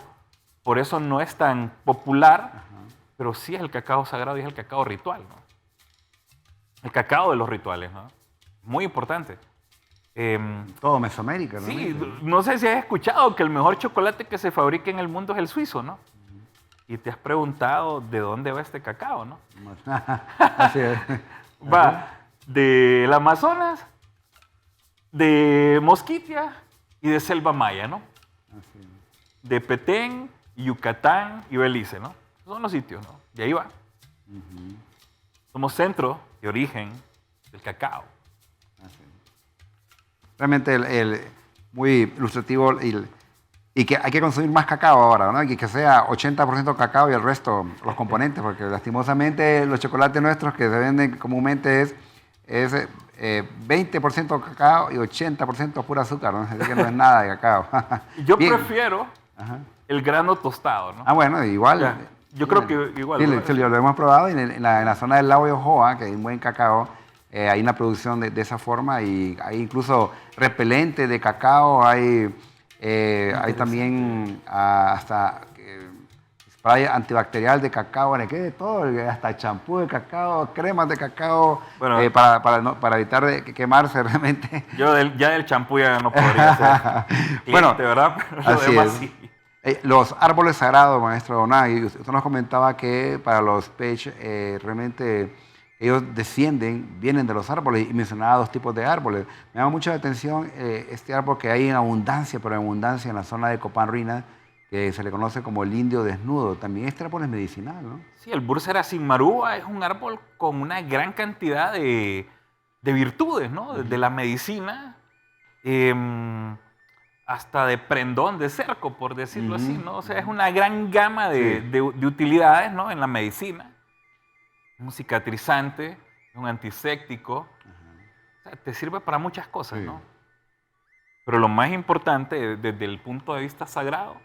por eso no es tan popular, pero sí es el cacao sagrado y es el cacao ritual, ¿no? El cacao de los rituales, ¿no? Muy importante. Todo Mesoamérica, ¿no? Sí, no sé si has escuchado que el mejor chocolate que se fabrica en el mundo es el suizo, ¿no? Y te has preguntado de dónde va este cacao, ¿no? Así es. Va del Amazonas, de Mosquitia y de Selva Maya, ¿no? Así es. De Petén, Yucatán y Belice, ¿no? Son los sitios, ¿no? Y ahí va. Somos centro de origen del cacao. Así es. Realmente muy ilustrativo y que hay que consumir más cacao ahora, ¿no? Y que sea 80% cacao y el resto los componentes, porque lastimosamente los chocolates nuestros que se venden comúnmente es 20% cacao y 80% pura azúcar, ¿no? Así que no es nada de cacao. Yo Bien. prefiero el grano tostado, ¿no? Ah, bueno, igual. Ya, yo creo que igual. Sí, ¿no? sí, lo hemos probado y en la zona del lago de Ojoa, que hay un buen cacao, hay una producción de esa forma y hay incluso repelente de cacao, hay también hasta spray antibacterial de cacao, ¿qué? De todo, hasta champú de cacao, cremas de cacao, Bueno, para evitar quemarse realmente. Yo ya del champú ya no podría ser cliente, Bueno, ¿verdad? Pero lo así demás es. sí. Los árboles sagrados, maestro Donay, usted nos comentaba que para los Page realmente ellos vienen de los árboles y mencionaba dos tipos de árboles. Me llama mucho la atención este árbol que hay en abundancia, pero en abundancia en la zona de Copán Ruina, que se le conoce como el indio desnudo. También este árbol es medicinal, ¿no? Sí, el Bursera cimarúa es un árbol con una gran cantidad de virtudes, ¿no? Desde la medicina hasta de prendón de cerco, por decirlo así, ¿no? O sea, es una gran gama de utilidades, ¿no? En la medicina. Es un cicatrizante, es un antiséptico. O sea, te sirve para muchas cosas, Sí. ¿no? Pero lo más importante desde el punto de vista sagrado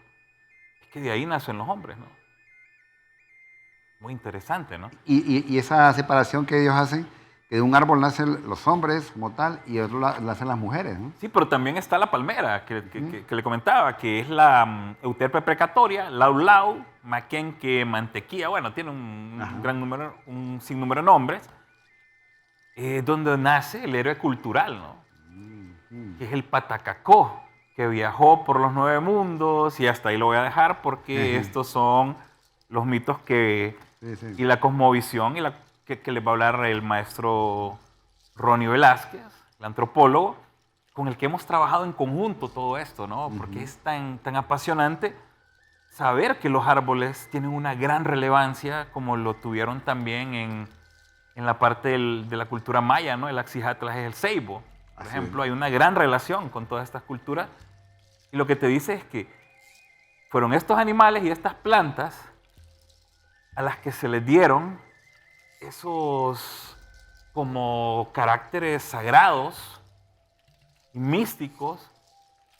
es que de ahí nacen los hombres, ¿no? Muy interesante, ¿no? Y esa separación que ellos hacen, que de un árbol nacen los hombres como tal y de otro nacen las mujeres, ¿no? Sí, pero también está la palmera, que le comentaba, que es la Euterpe precatoria, Lau, Maquenque, Mantequilla, bueno, tiene un sinnúmero de nombres, donde nace el héroe cultural, ¿no? Que es el Patacacó, que viajó por los 9 mundos, y hasta ahí lo voy a dejar porque estos son los mitos y la cosmovisión que les va a hablar el maestro Ronnie Velázquez, el antropólogo, con el que hemos trabajado en conjunto todo esto, ¿no? Porque es tan apasionante saber que los árboles tienen una gran relevancia, como lo tuvieron también en la parte de la cultura maya, ¿no? El Axijatlas es el ceibo. Por ejemplo, hay una gran relación con todas estas culturas. Y lo que te dice es que fueron estos animales y estas plantas a las que se les dieron esos como caracteres sagrados y místicos.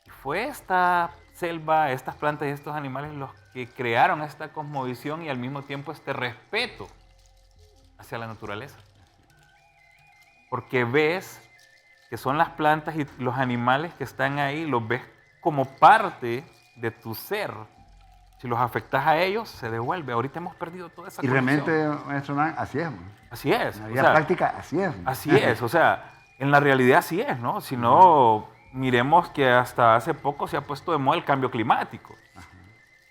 Y fue esta selva, estas plantas y estos animales los que crearon esta cosmovisión y al mismo tiempo este respeto hacia la naturaleza. Porque ves que son las plantas y los animales que están ahí, los ves como parte de tu ser. Si los afectas a ellos, se devuelve. Ahorita hemos perdido toda esa conexión. Y realmente, maestro Hernán, así es. Así es. En la vida práctica, así es. Así es. O sea, en la realidad así es, ¿no? Si no, miremos que hasta hace poco se ha puesto de moda el cambio climático.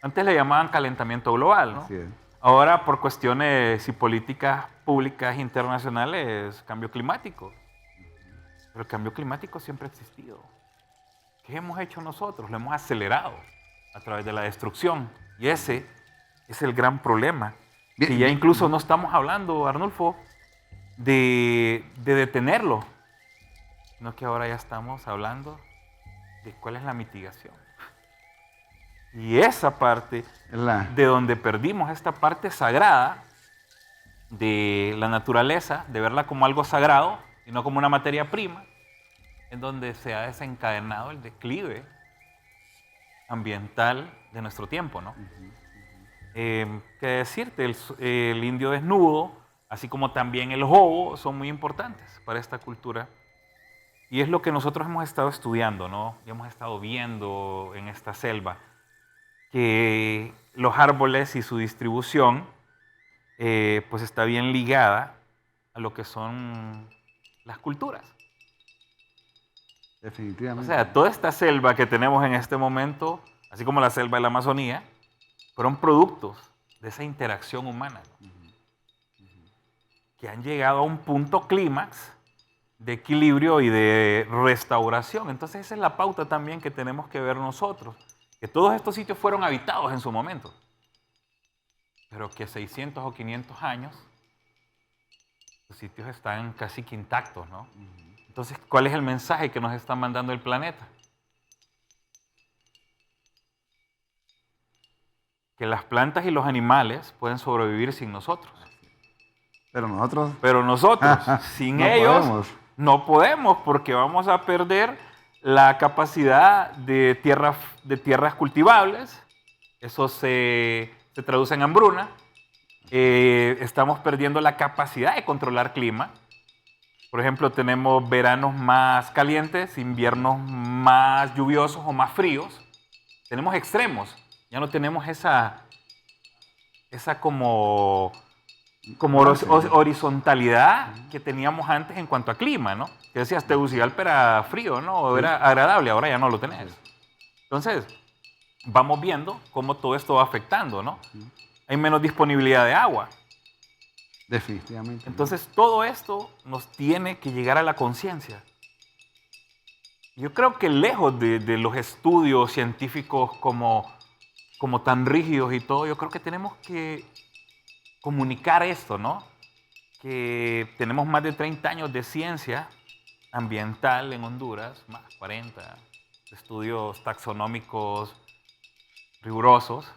Antes le llamaban calentamiento global, ¿no? Así es. Ahora, por cuestiones y políticas públicas internacionales, cambio climático. Pero el cambio climático siempre ha existido. ¿Qué hemos hecho nosotros? Lo hemos acelerado a través de la destrucción. Y ese es el gran problema. Bien, que ya bien. incluso no estamos hablando, Arnulfo, de detenerlo, sino que ahora ya estamos hablando de cuál es la mitigación. Y esa parte, de donde perdimos esta parte sagrada de la naturaleza, de verla como algo sagrado y no como una materia prima, en donde se ha desencadenado el declive ambiental de nuestro tiempo, ¿no? ¿Qué decirte? El indio desnudo, así como también el jobo, son muy importantes para esta cultura. Y es lo que nosotros hemos estado estudiando, ¿no? Y hemos estado viendo en esta selva, que los árboles y su distribución, pues está bien ligada a lo que son las culturas. Definitivamente. O sea, toda esta selva que tenemos en este momento, así como la selva de la Amazonía, fueron productos de esa interacción humana, ¿no? Que han llegado a un punto clímax de equilibrio y de restauración. Entonces esa es la pauta también que tenemos que ver nosotros, que todos estos sitios fueron habitados en su momento, pero que 600 o 500 años los sitios están casi que intactos, ¿no? Entonces, ¿cuál es el mensaje que nos está mandando el planeta? Que las plantas y los animales pueden sobrevivir sin nosotros. Pero nosotros... Pero nosotros, sin ellos, no podemos, porque vamos a perder la capacidad de tierras cultivables. Eso se traduce en hambruna. Estamos perdiendo la capacidad de controlar clima. Por ejemplo, tenemos veranos más calientes, inviernos más lluviosos o más fríos. Tenemos extremos. Ya no tenemos esa como horizontalidad que teníamos antes en cuanto a clima, ¿no? Que decías, Tegucigalpa era frío, ¿no? O era agradable, ahora ya no lo tenés. Entonces, vamos viendo cómo todo esto va afectando, ¿no? Hay menos disponibilidad de agua. Definitivamente. Entonces, todo esto nos tiene que llegar a la conciencia. Yo creo que lejos de los estudios científicos como tan rígidos y todo, yo creo que tenemos que comunicar esto, ¿no? Que tenemos más de 30 años de ciencia ambiental en Honduras, más 40, estudios taxonómicos rigurosos,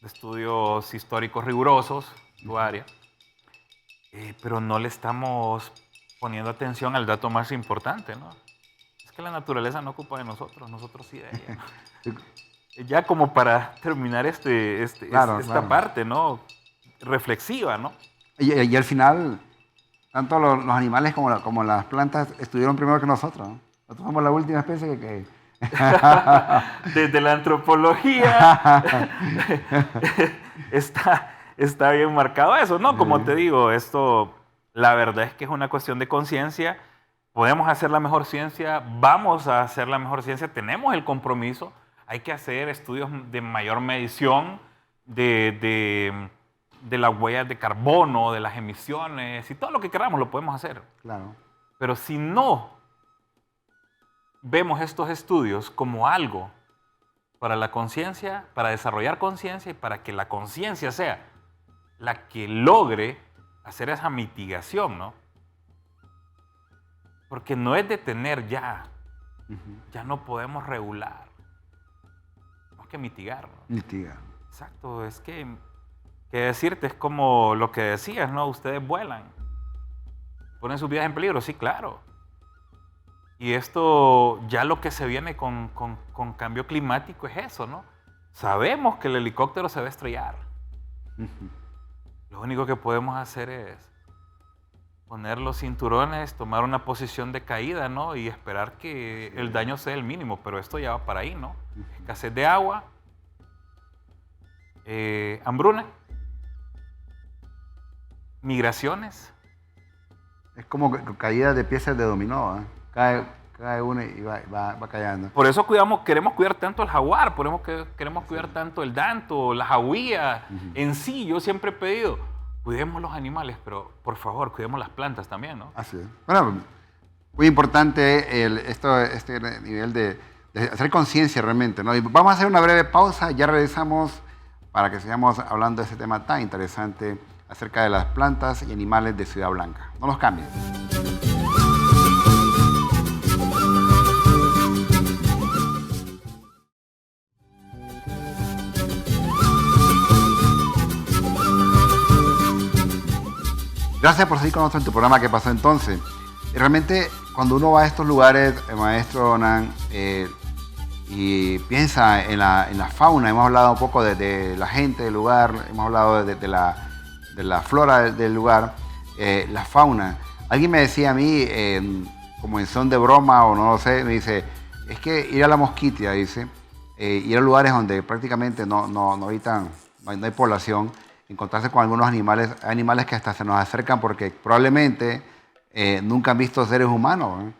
estudios históricos rigurosos, tu área, pero no le estamos poniendo atención al dato más importante, ¿no? Es que la naturaleza no ocupa de nosotros, nosotros sí de ella, ¿no? Ya como para terminar esta parte, ¿no? Reflexiva, ¿no? Y al final, tanto los animales como las plantas estuvieron primero que nosotros, ¿no? Nosotros somos la última especie que... Desde la antropología está bien marcado eso, ¿no? Como te digo, esto, la verdad es que es una cuestión de conciencia. Podemos hacer la mejor ciencia, vamos a hacer la mejor ciencia, tenemos el compromiso. Hay que hacer estudios de mayor medición de las huellas de carbono, de las emisiones y todo lo que queramos lo podemos hacer. Claro. Pero si no vemos estos estudios como algo para la conciencia, para desarrollar conciencia y para que la conciencia sea la que logre hacer esa mitigación, ¿no? Porque no es detener ya, ya no podemos regular. que mitigar, ¿no? Mitigar. Exacto, es que decirte, es como lo que decías, ¿no? Ustedes vuelan, ponen sus vidas en peligro, sí, claro. Y esto, ya lo que se viene con cambio climático es eso, ¿no? Sabemos que el helicóptero se va a estrellar. Lo único que podemos hacer es poner los cinturones, tomar una posición de caída, ¿no? Y esperar que el daño sea el mínimo, pero esto ya va para ahí, ¿no? Escasez de agua, hambruna, migraciones. Es como caída de piezas de dominó, ¿eh? Cae uno y va cayendo. Por eso queremos cuidar tanto el jaguar, por eso queremos cuidar tanto el danto, la jauía. En sí, yo siempre he pedido, cuidemos los animales, pero por favor, cuidemos las plantas también, ¿no? Así es. Bueno, muy importante este nivel de hacer conciencia realmente, ¿no? Y vamos a hacer una breve pausa, ya regresamos para que sigamos hablando de este tema tan interesante acerca de las plantas y animales de Ciudad Blanca. No los cambien. Gracias por seguir con nosotros en tu programa. ¿Qué pasó entonces? Realmente, cuando uno va a estos lugares, maestro Hernán, y piensa en la fauna, hemos hablado un poco de la gente del lugar, hemos hablado de la flora del lugar, la fauna. Alguien me decía a mí, como en son de broma o no lo sé, me dice, es que ir a la Mosquitia, dice, ir a lugares donde prácticamente no habitan, no hay población, encontrarse con algunos animales que hasta se nos acercan porque probablemente nunca han visto seres humanos, ¿eh?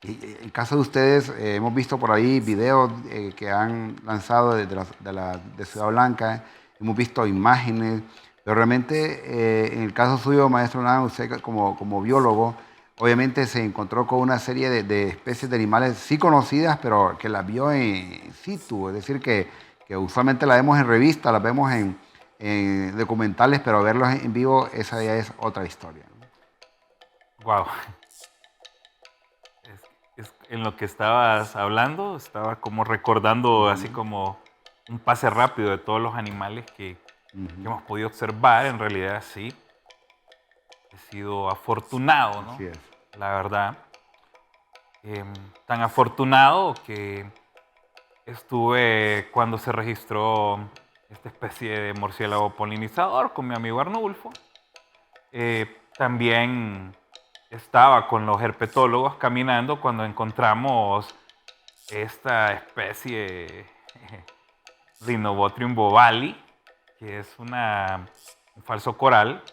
Y en el caso de ustedes, hemos visto por ahí videos que han lanzado de Ciudad Blanca, hemos visto imágenes, pero realmente en el caso suyo, maestro Hernán, usted como biólogo, obviamente se encontró con una serie de especies de animales sí conocidas, pero que las vio en situ, es decir, que usualmente las vemos en revistas, las vemos en documentales, pero verlos en vivo, esa ya es otra historia. Wow. En lo que estabas hablando, estaba como recordando así como un pase rápido de todos los animales que hemos podido observar. En realidad, sí. He sido afortunado, ¿no? Así es. La verdad. Tan afortunado que estuve cuando se registró esta especie de murciélago polinizador con mi amigo Arnulfo. También estaba con los herpetólogos caminando cuando encontramos esta especie Rhinobotrium bovali, que es un falso coral.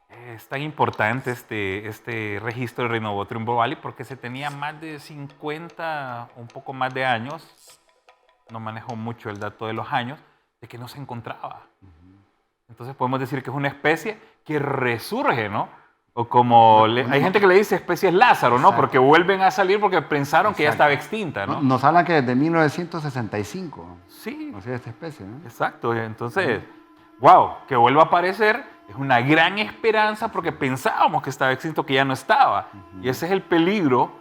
Es tan importante este registro de Rhinobotrium bovali porque se tenía más de 50, un poco más de años, no manejo mucho el dato de los años, de que no se encontraba. Entonces podemos decir que es una especie que resurge, ¿no? O como hay gente que le dice especies Lázaro, ¿no? Porque vuelven a salir porque pensaron que ya estaba extinta, ¿no? Nos hablan que desde 1965. Sí. No sé, esta especie, ¿no? Exacto. Entonces, wow, que vuelva a aparecer es una gran esperanza porque pensábamos que estaba extinto, que ya no estaba. Y ese es el peligro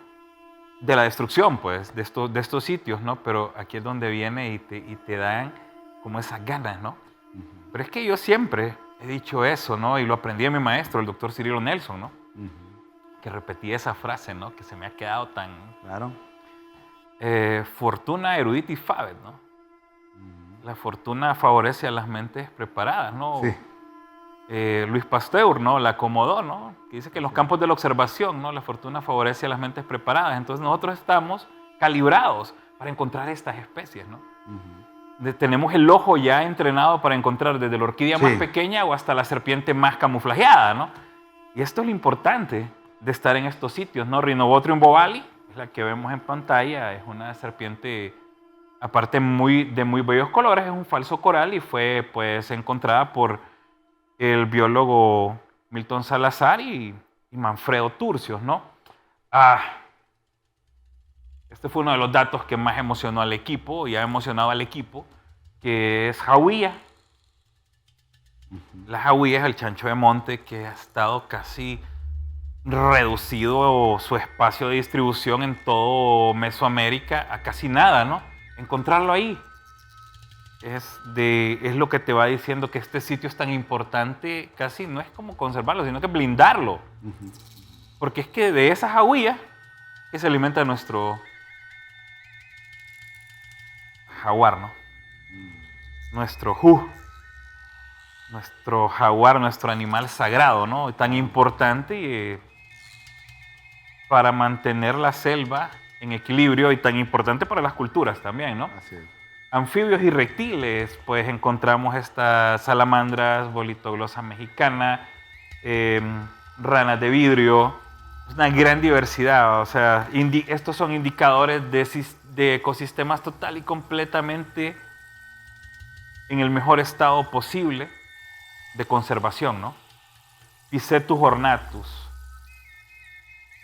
de la destrucción, pues, de estos sitios, ¿no? Pero aquí es donde viene y te dan como esas ganas, ¿no? Pero es que yo siempre he dicho eso, ¿no? Y lo aprendí de mi maestro, el doctor Cirilo Nelson, ¿no? Que repetía esa frase, ¿no? Que se me ha quedado tan... Claro. Fortuna erudita y fabet, ¿no? La fortuna favorece a las mentes preparadas, ¿no? Sí. Luis Pasteur, ¿no? La acomodó, ¿no? Que dice que en los campos de la observación, ¿no? La fortuna favorece a las mentes preparadas. Entonces nosotros estamos calibrados para encontrar estas especies, ¿no? Tenemos el ojo ya entrenado para encontrar desde la orquídea más pequeña o hasta la serpiente más camuflajeada, ¿no? Y esto es lo importante de estar en estos sitios, ¿no? Rhinobotrium bovali, es la que vemos en pantalla, es una serpiente, aparte de muy bellos colores, es un falso coral y fue pues encontrada por el biólogo Milton Salazar y Manfredo Turcios, ¿no? Este fue uno de los datos que más emocionó al equipo y ha emocionado al equipo, que es jauía. La jauía es el chancho de monte que ha estado casi reducido su espacio de distribución en todo Mesoamérica a casi nada, ¿no? Encontrarlo ahí. es lo que te va diciendo que este sitio es tan importante, casi no es como conservarlo, sino que blindarlo. Porque es que de esas agüillas que se alimenta nuestro jaguar, ¿no? Nuestro jaguar, nuestro animal sagrado, ¿no? Tan importante para mantener la selva en equilibrio y tan importante para las culturas también, ¿no? Así es. Anfibios y reptiles, pues encontramos estas salamandras, bolitoglosa mexicana, ranas de vidrio, una gran diversidad. O sea, estos son indicadores de ecosistemas total y completamente en el mejor estado posible de conservación, ¿no? Picetus ornatus,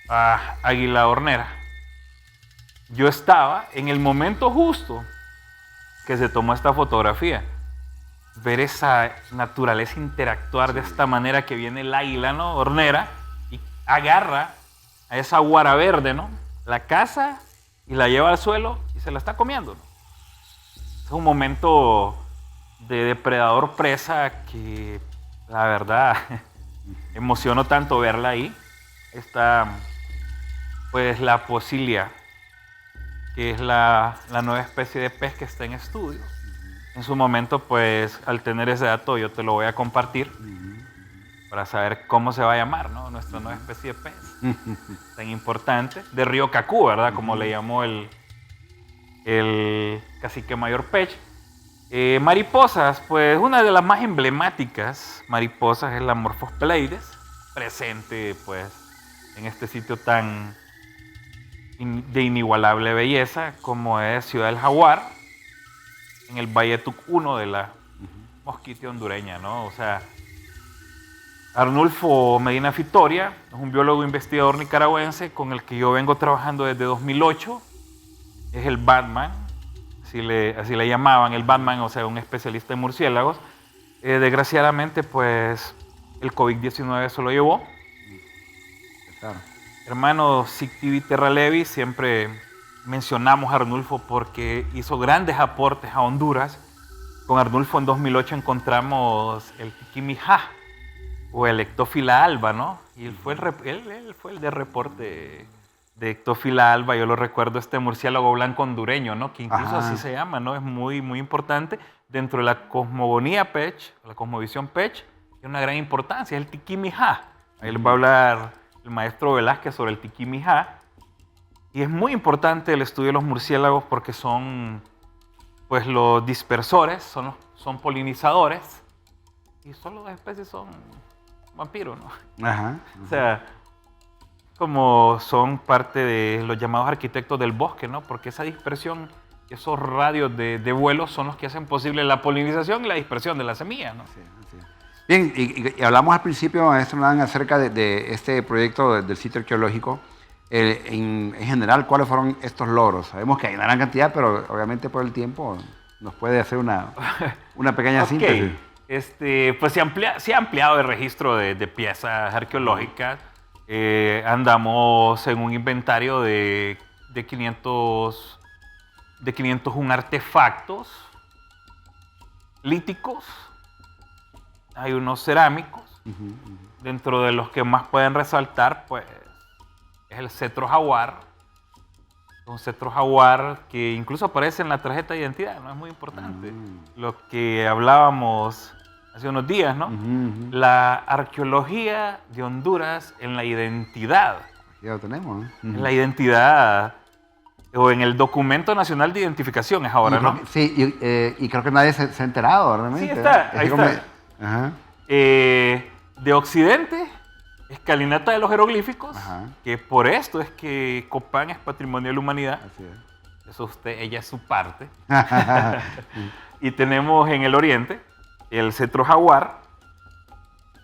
águila hornera. Yo estaba en el momento justo que se tomó esta fotografía. Ver esa naturaleza interactuar de esta manera que viene el águila, ¿no? Hornera y agarra a esa guara verde, ¿no? La caza y la lleva al suelo y se la está comiendo, ¿no? Es un momento de depredador presa que la verdad emocionó tanto verla ahí. Está pues la posilia, que es la nueva especie de pez que está en estudio. En su momento, pues, al tener ese dato, yo te lo voy a compartir para saber cómo se va a llamar, ¿no? Nuestra nueva especie de pez tan importante, de Río Cacú, ¿verdad? Como le llamó el cacique mayor Pech. Mariposas, pues, una de las más emblemáticas mariposas es la Morphos pleiades, presente, pues, en este sitio tan de inigualable belleza como es Ciudad del Jaguar, en el Valle Tuc 1 de la mosquitia hondureña, ¿no? O sea, Arnulfo Medina Fitoria es un biólogo investigador nicaragüense con el que yo vengo trabajando desde 2008. Es el Batman, así le llamaban, el Batman, o sea, un especialista en murciélagos. Desgraciadamente, pues, el COVID-19 se lo llevó. Claro. Hermano Sictivi Terralevi, siempre mencionamos a Arnulfo porque hizo grandes aportes a Honduras. Con Arnulfo en 2008 encontramos el tiquimijá o el Ectophila alba, ¿no? Y él fue el de reporte de Ectophila alba. Yo lo recuerdo, este murciélago blanco hondureño, ¿no? Que incluso así se llama, ¿no? Es muy, muy importante dentro de la cosmogonía Pech, la cosmovisión Pech. Tiene una gran importancia, es el tiquimijá. Ahí les va a hablar el maestro Velázquez sobre el tiquimijá. Y es muy importante el estudio de los murciélagos porque son, pues, los dispersores, son polinizadores, y solo dos especies son vampiros, ¿no? Ajá. O sea, como son parte de los llamados arquitectos del bosque, ¿no? Porque esa dispersión, esos radios de vuelo son los que hacen posible la polinización y la dispersión de la semilla, ¿no? Sí, sí. Bien, y hablamos al principio, maestro Nan, acerca de este proyecto del sitio arqueológico. En general, ¿cuáles fueron estos logros? Sabemos que hay una gran cantidad, pero obviamente por el tiempo nos puede hacer una pequeña síntesis. Pues se ha ampliado el registro de piezas arqueológicas. Andamos en un inventario de 501 artefactos líticos. Hay unos cerámicos, dentro de los que más pueden resaltar, pues, es el cetro jaguar. Un cetro jaguar que incluso aparece en la tarjeta de identidad, ¿no? Es muy importante. Lo que hablábamos hace unos días, ¿no? La arqueología de Honduras en la identidad. Ya lo tenemos, ¿no? En la identidad, o en el Documento Nacional de Identificación es ahora, ¿no? Sí, y creo que nadie se ha enterado realmente. Sí, está, ahí está. Ajá. De Occidente, Escalinata de los Jeroglíficos, que por esto es que Copán es Patrimonio de la Humanidad. Así es. Eso ella es su parte. Y tenemos en el Oriente el cetro jaguar,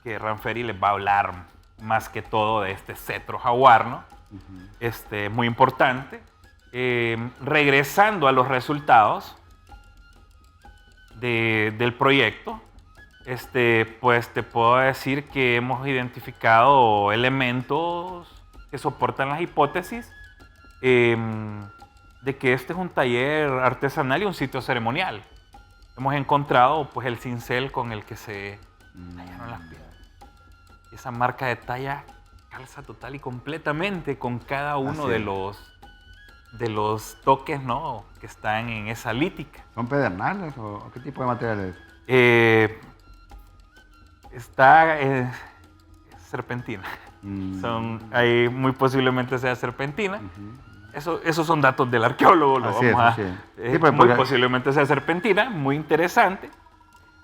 que Ranferi les va a hablar más que todo de este cetro jaguar, ¿no? Muy importante. Regresando a los resultados del proyecto, pues te puedo decir que hemos identificado elementos que soportan las hipótesis de que este es un taller artesanal y un sitio ceremonial. hemos encontrado pues el cincel con el que se tallaron las piedras. Y esa marca de talla calza total y completamente con cada uno de los toques, ¿no?, que están en esa lítica. ¿Son pedernales o qué tipo de materiales? Está serpentina. Ahí muy posiblemente sea serpentina. Esos son datos del arqueólogo. Muy posiblemente sea serpentina, muy interesante.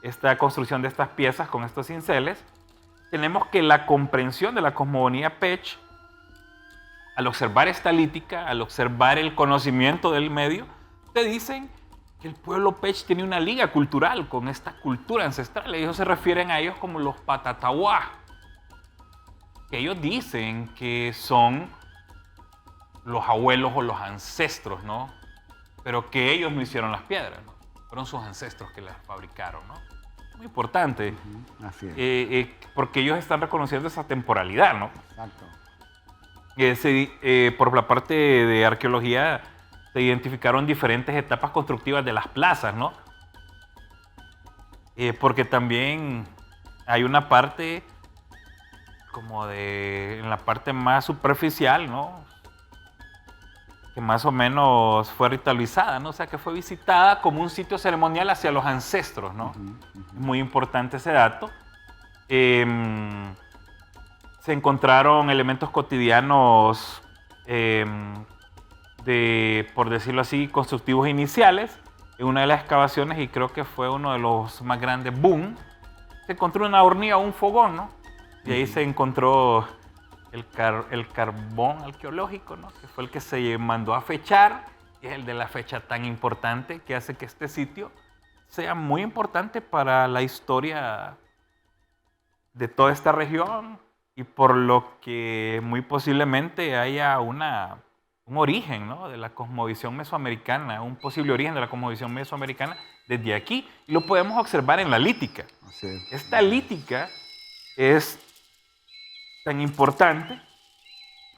Esta construcción de estas piezas con estos cinceles. Tenemos que la comprensión de la cosmogonía Pech, al observar esta lítica, al observar el conocimiento del medio, te dicen que el pueblo Pech tiene una liga cultural con esta cultura ancestral. Ellos se refieren a ellos como los Patatahuá, que ellos dicen que son los abuelos o los ancestros, ¿no? Pero que ellos no hicieron las piedras, ¿no? Fueron sus ancestros que las fabricaron, ¿no? Muy importante. Así es. Porque ellos están reconociendo esa temporalidad, ¿no? Exacto. Por la parte de arqueología se identificaron diferentes etapas constructivas de las plazas, ¿no? Porque también hay una parte como en la parte más superficial, ¿no?, que más o menos fue ritualizada, ¿no? O sea, que fue visitada como un sitio ceremonial hacia los ancestros, ¿no? Es muy importante ese dato. Se encontraron elementos cotidianos por decirlo así, constructivos iniciales en una de las excavaciones, y creo que fue uno de los más grandes boom. Se encontró una hornilla o un fogón, ¿no? Y ahí se encontró el carbón arqueológico, ¿no?, que fue el que se mandó a fechar, y es el de la fecha tan importante que hace que este sitio sea muy importante para la historia de toda esta región, y por lo que muy posiblemente haya un origen, ¿no?, de la cosmovisión mesoamericana, un posible origen de la cosmovisión mesoamericana desde aquí, y lo podemos observar en la lítica. Así es. Esta lítica es tan importante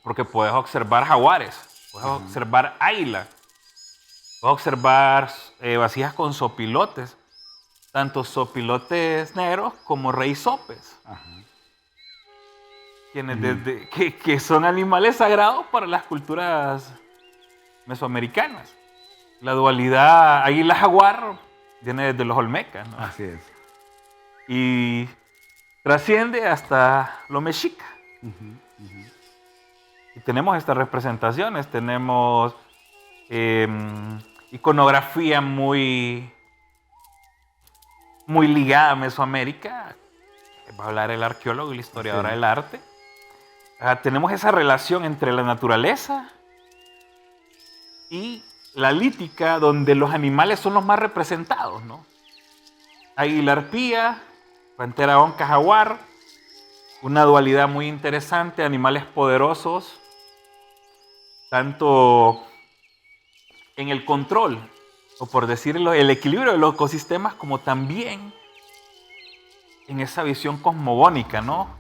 porque puedes observar jaguares, puedes observar águila, puedes observar vasijas con sopilotes, tanto sopilotes negros como reisopes, que son animales sagrados para las culturas mesoamericanas. La dualidad águila-jaguar viene desde los olmecas, ¿no? Así es. Y trasciende hasta lo mexica. Y tenemos estas representaciones, tenemos iconografía muy ligada a Mesoamérica. Va a hablar el arqueólogo y la historiadora del arte. Tenemos esa relación entre la naturaleza y la lítica, donde los animales son los más representados, ¿no? Águila arpía, pantera onca jaguar, una dualidad muy interesante, animales poderosos, tanto en el control, o por decirlo, el equilibrio de los ecosistemas, como también en esa visión cosmogónica, ¿no?,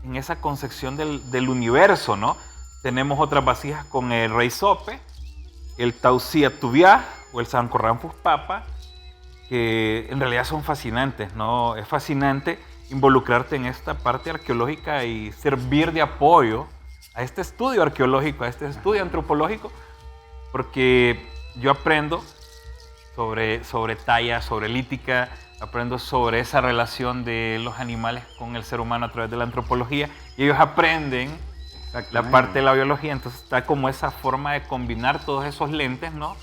en esa concepción del universo, ¿no? Tenemos otras vasijas con el reisope, el Tausia tubiá o el Sancorramphus papa, que en realidad son fascinantes, ¿no? Es fascinante involucrarte en esta parte arqueológica y servir de apoyo a este estudio arqueológico, a este estudio antropológico, porque yo aprendo sobre talla, sobre lítica, aprendo sobre esa relación de los animales con el ser humano a través de la antropología, y ellos aprenden la parte de la biología. Entonces está como esa forma de combinar todos esos lentes, ¿no?,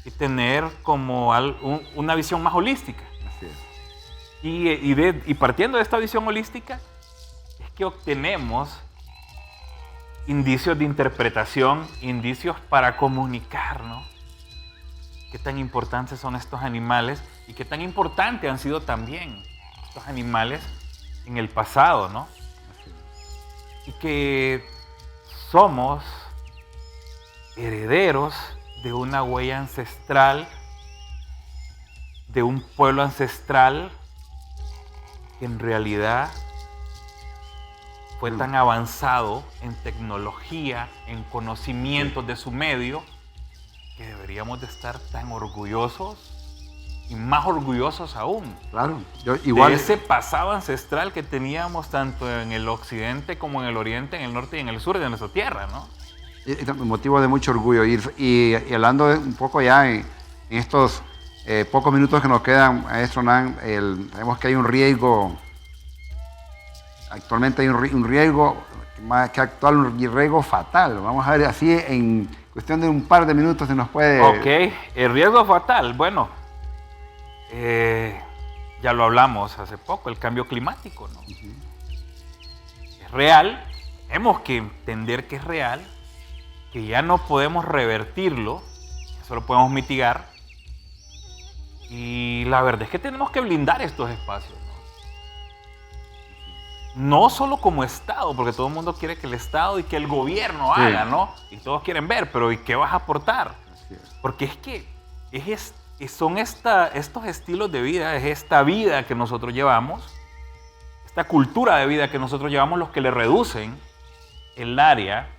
y tener como una visión más holística. Así es. Y partiendo de esta visión holística es que obtenemos indicios de interpretación, indicios para comunicar, ¿no?, qué tan importantes son estos animales y qué tan importantes han sido también estos animales en el pasado, ¿no? Y que somos herederos de una huella ancestral, de un pueblo ancestral que en realidad fue tan avanzado en tecnología, en conocimientos de su medio, que deberíamos de estar tan orgullosos y más orgullosos aún. Claro, igual. De ese pasado ancestral que teníamos tanto en el occidente como en el oriente, en el norte y en el sur de nuestra tierra, ¿no? Motivo de mucho orgullo. Y hablando un poco ya en estos pocos minutos que nos quedan, maestro Nan, sabemos que hay un riesgo, actualmente hay un riesgo, más que actual, un riesgo fatal. Vamos a ver así, en cuestión de un par de minutos se nos puede... Ok, el riesgo fatal, bueno, ya lo hablamos hace poco, el cambio climático, ¿no? Es real, tenemos que entender que es real, que ya no podemos revertirlo, eso lo podemos mitigar, y la verdad es que tenemos que blindar estos espacios, ¿no? No solo como Estado, porque todo el mundo quiere que el Estado y que el gobierno haga, ¿no? Y todos quieren ver, pero ¿y qué vas a aportar? Porque es que son estos estilos de vida, es esta vida que nosotros llevamos, esta cultura de vida que nosotros llevamos los que le reducen el área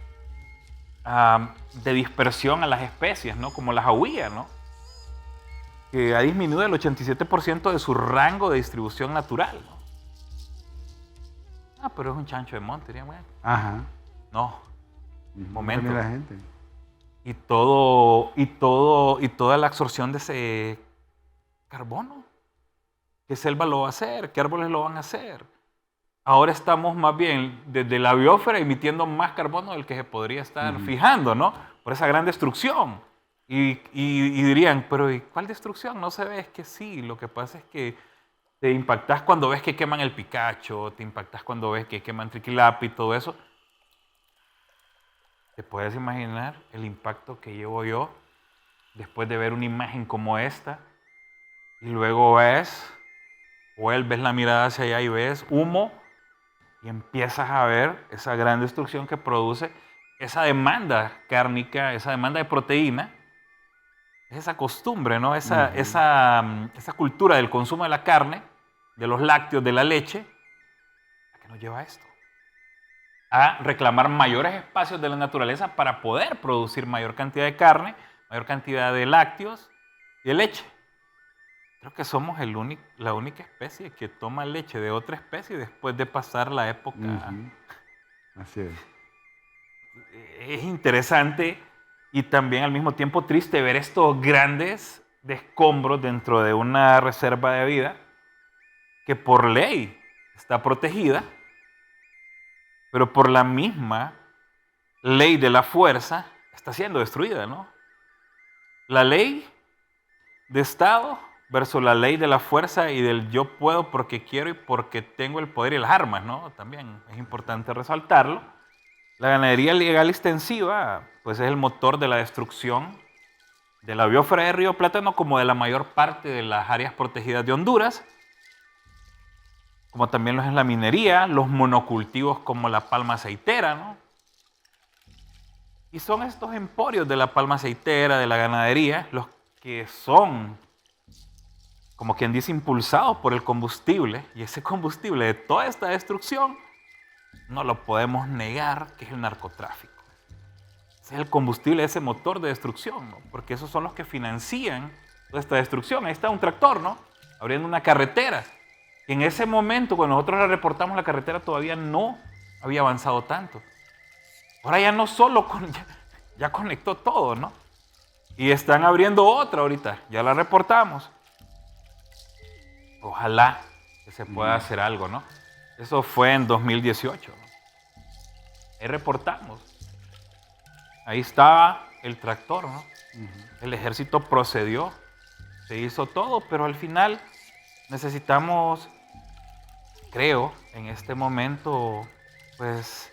de dispersión a las especies, ¿no? Como las ahuías, ¿no? Que ha disminuido el 87% de su rango de distribución natural, ¿no? Ah, pero es un chancho de monte, diría, bueno. Ajá. No, momento. La gente. Y toda la absorción de ese carbono. ¿Qué selva lo va a hacer? ¿Qué árboles lo van a hacer? Ahora estamos más bien desde la biosfera emitiendo más carbono del que se podría estar fijando, ¿no? Por esa gran destrucción. Y dirían, pero ¿y cuál destrucción? No se ve, es que sí. Lo que pasa es que te impactas cuando ves que queman el picacho, te impactas cuando ves que queman triquilapi y todo eso. ¿Te puedes imaginar el impacto que llevo yo después de ver una imagen como esta? Y luego vuelves la mirada hacia allá y ves humo y empiezas a ver esa gran destrucción que produce esa demanda cárnica, esa demanda de proteína, esa costumbre, ¿no? Esa cultura del consumo de la carne, de los lácteos, de la leche, ¿a qué nos lleva esto? A reclamar mayores espacios de la naturaleza para poder producir mayor cantidad de carne, mayor cantidad de lácteos y de leche. Creo que somos la única especie que toma leche de otra especie después de pasar la época. Así es. Es interesante y también al mismo tiempo triste ver estos grandes escombros dentro de una reserva de vida que por ley está protegida, pero por la misma ley de la fuerza está siendo destruida, ¿no? La ley de Estado versus la ley de la fuerza y del yo puedo porque quiero y porque tengo el poder y las armas, ¿no? También es importante resaltarlo. La ganadería legal extensiva, pues es el motor de la destrucción de la biosfera de Río Plátano como de la mayor parte de las áreas protegidas de Honduras, como también lo es la minería, los monocultivos como la palma aceitera, ¿no? Y son estos emporios de la palma aceitera, de la ganadería, los que son, como quien dice, impulsados por el combustible, y ese combustible de toda esta destrucción no lo podemos negar, que es el narcotráfico. Ese es el combustible, ese motor de destrucción, ¿no? Porque esos son los que financian toda esta destrucción. Ahí está un tractor, ¿no? Abriendo una carretera. Y en ese momento, cuando nosotros le reportamos la carretera, todavía no había avanzado tanto. Ahora ya no solo, ya conectó todo, ¿no? Y están abriendo otra ahorita, ya la reportamos. Ojalá que se pueda hacer algo, ¿no? Eso fue en 2018, ¿no? Ahí reportamos. Ahí estaba el tractor, ¿no? El ejército procedió, se hizo todo, pero al final necesitamos, creo, en este momento, pues,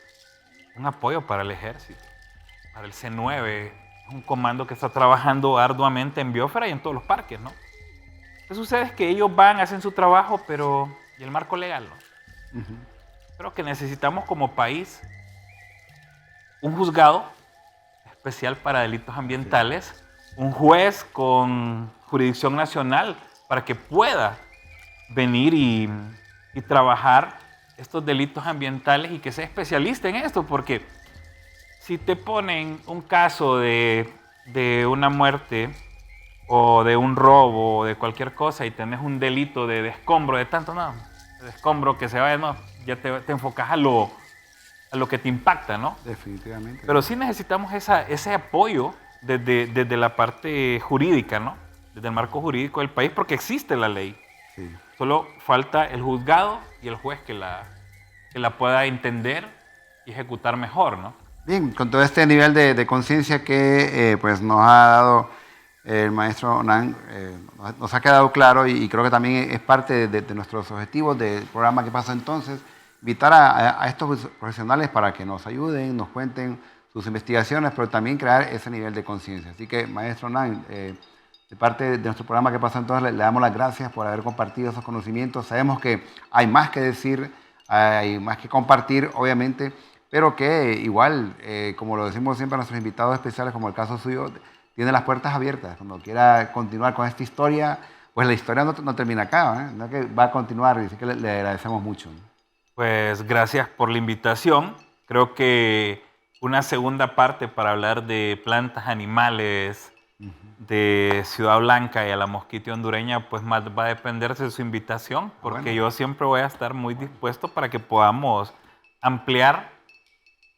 un apoyo para el ejército, para el C9, un comando que está trabajando arduamente en biosfera y en todos los parques, ¿no? Lo que sucede es que ellos van, hacen su trabajo, pero ¿y el marco legal, no? Creo que necesitamos como país un juzgado especial para delitos ambientales, un juez con jurisdicción nacional para que pueda venir y trabajar estos delitos ambientales y que sea especialista en esto, porque si te ponen un caso de una muerte o de un robo o de cualquier cosa y tenés un delito de escombro, de tanto, no, de escombro que se vaya, no, ya te enfocas a lo que te impacta, ¿no? Definitivamente. Pero sí necesitamos ese apoyo desde la parte jurídica, ¿no? Desde el marco jurídico del país, porque existe la ley. Sí. Solo falta el juzgado y el juez que la pueda entender y ejecutar mejor, ¿no? Bien, con todo este nivel de conciencia que pues nos ha dado el maestro Onan, nos ha quedado claro y creo que también es parte de nuestros objetivos del programa que pasa entonces, invitar a estos profesionales para que nos ayuden, nos cuenten sus investigaciones, pero también crear ese nivel de conciencia. Así que, maestro Onan, de parte de nuestro programa que pasa entonces, le damos las gracias por haber compartido esos conocimientos. Sabemos que hay más que decir, hay más que compartir, obviamente, pero que igual, como lo decimos siempre a nuestros invitados especiales, como el caso suyo, tiene las puertas abiertas. Cuando quiera continuar con esta historia, pues la historia no termina acá, ¿no? Que va a continuar, y así que le agradecemos mucho, ¿no? Pues gracias por la invitación. Creo que una segunda parte para hablar de plantas, animales, de Ciudad Blanca y a la mosquitia hondureña, pues más va a depender de su invitación, porque Bueno. yo siempre voy a estar muy dispuesto para que podamos ampliar,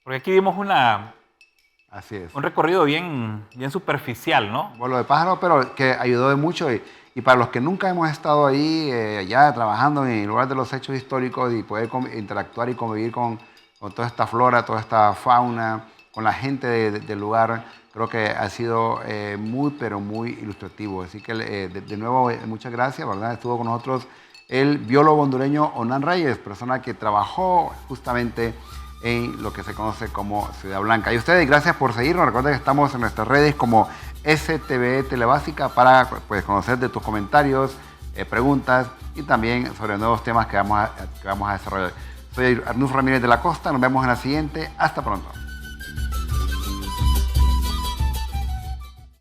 porque aquí dimos Así es. un recorrido bien superficial, ¿no? Vuelo de pájaro, pero que ayudó de mucho. Y para los que nunca hemos estado ahí, ya trabajando en el lugar de los hechos históricos y poder interactuar y convivir con toda esta flora, toda esta fauna, con la gente del lugar, creo que ha sido muy, pero muy ilustrativo. Así que de nuevo, muchas gracias, ¿verdad? Estuvo con nosotros el biólogo hondureño Onan Reyes, persona que trabajó justamente en lo que se conoce como Ciudad Blanca. Y ustedes, gracias por seguirnos. Recuerden que estamos en nuestras redes como STV Telebásica para pues, conocer de tus comentarios, preguntas y también sobre nuevos temas que vamos a desarrollar. Soy Arnulfo Ramírez de la Costa. Nos vemos en la siguiente. Hasta pronto.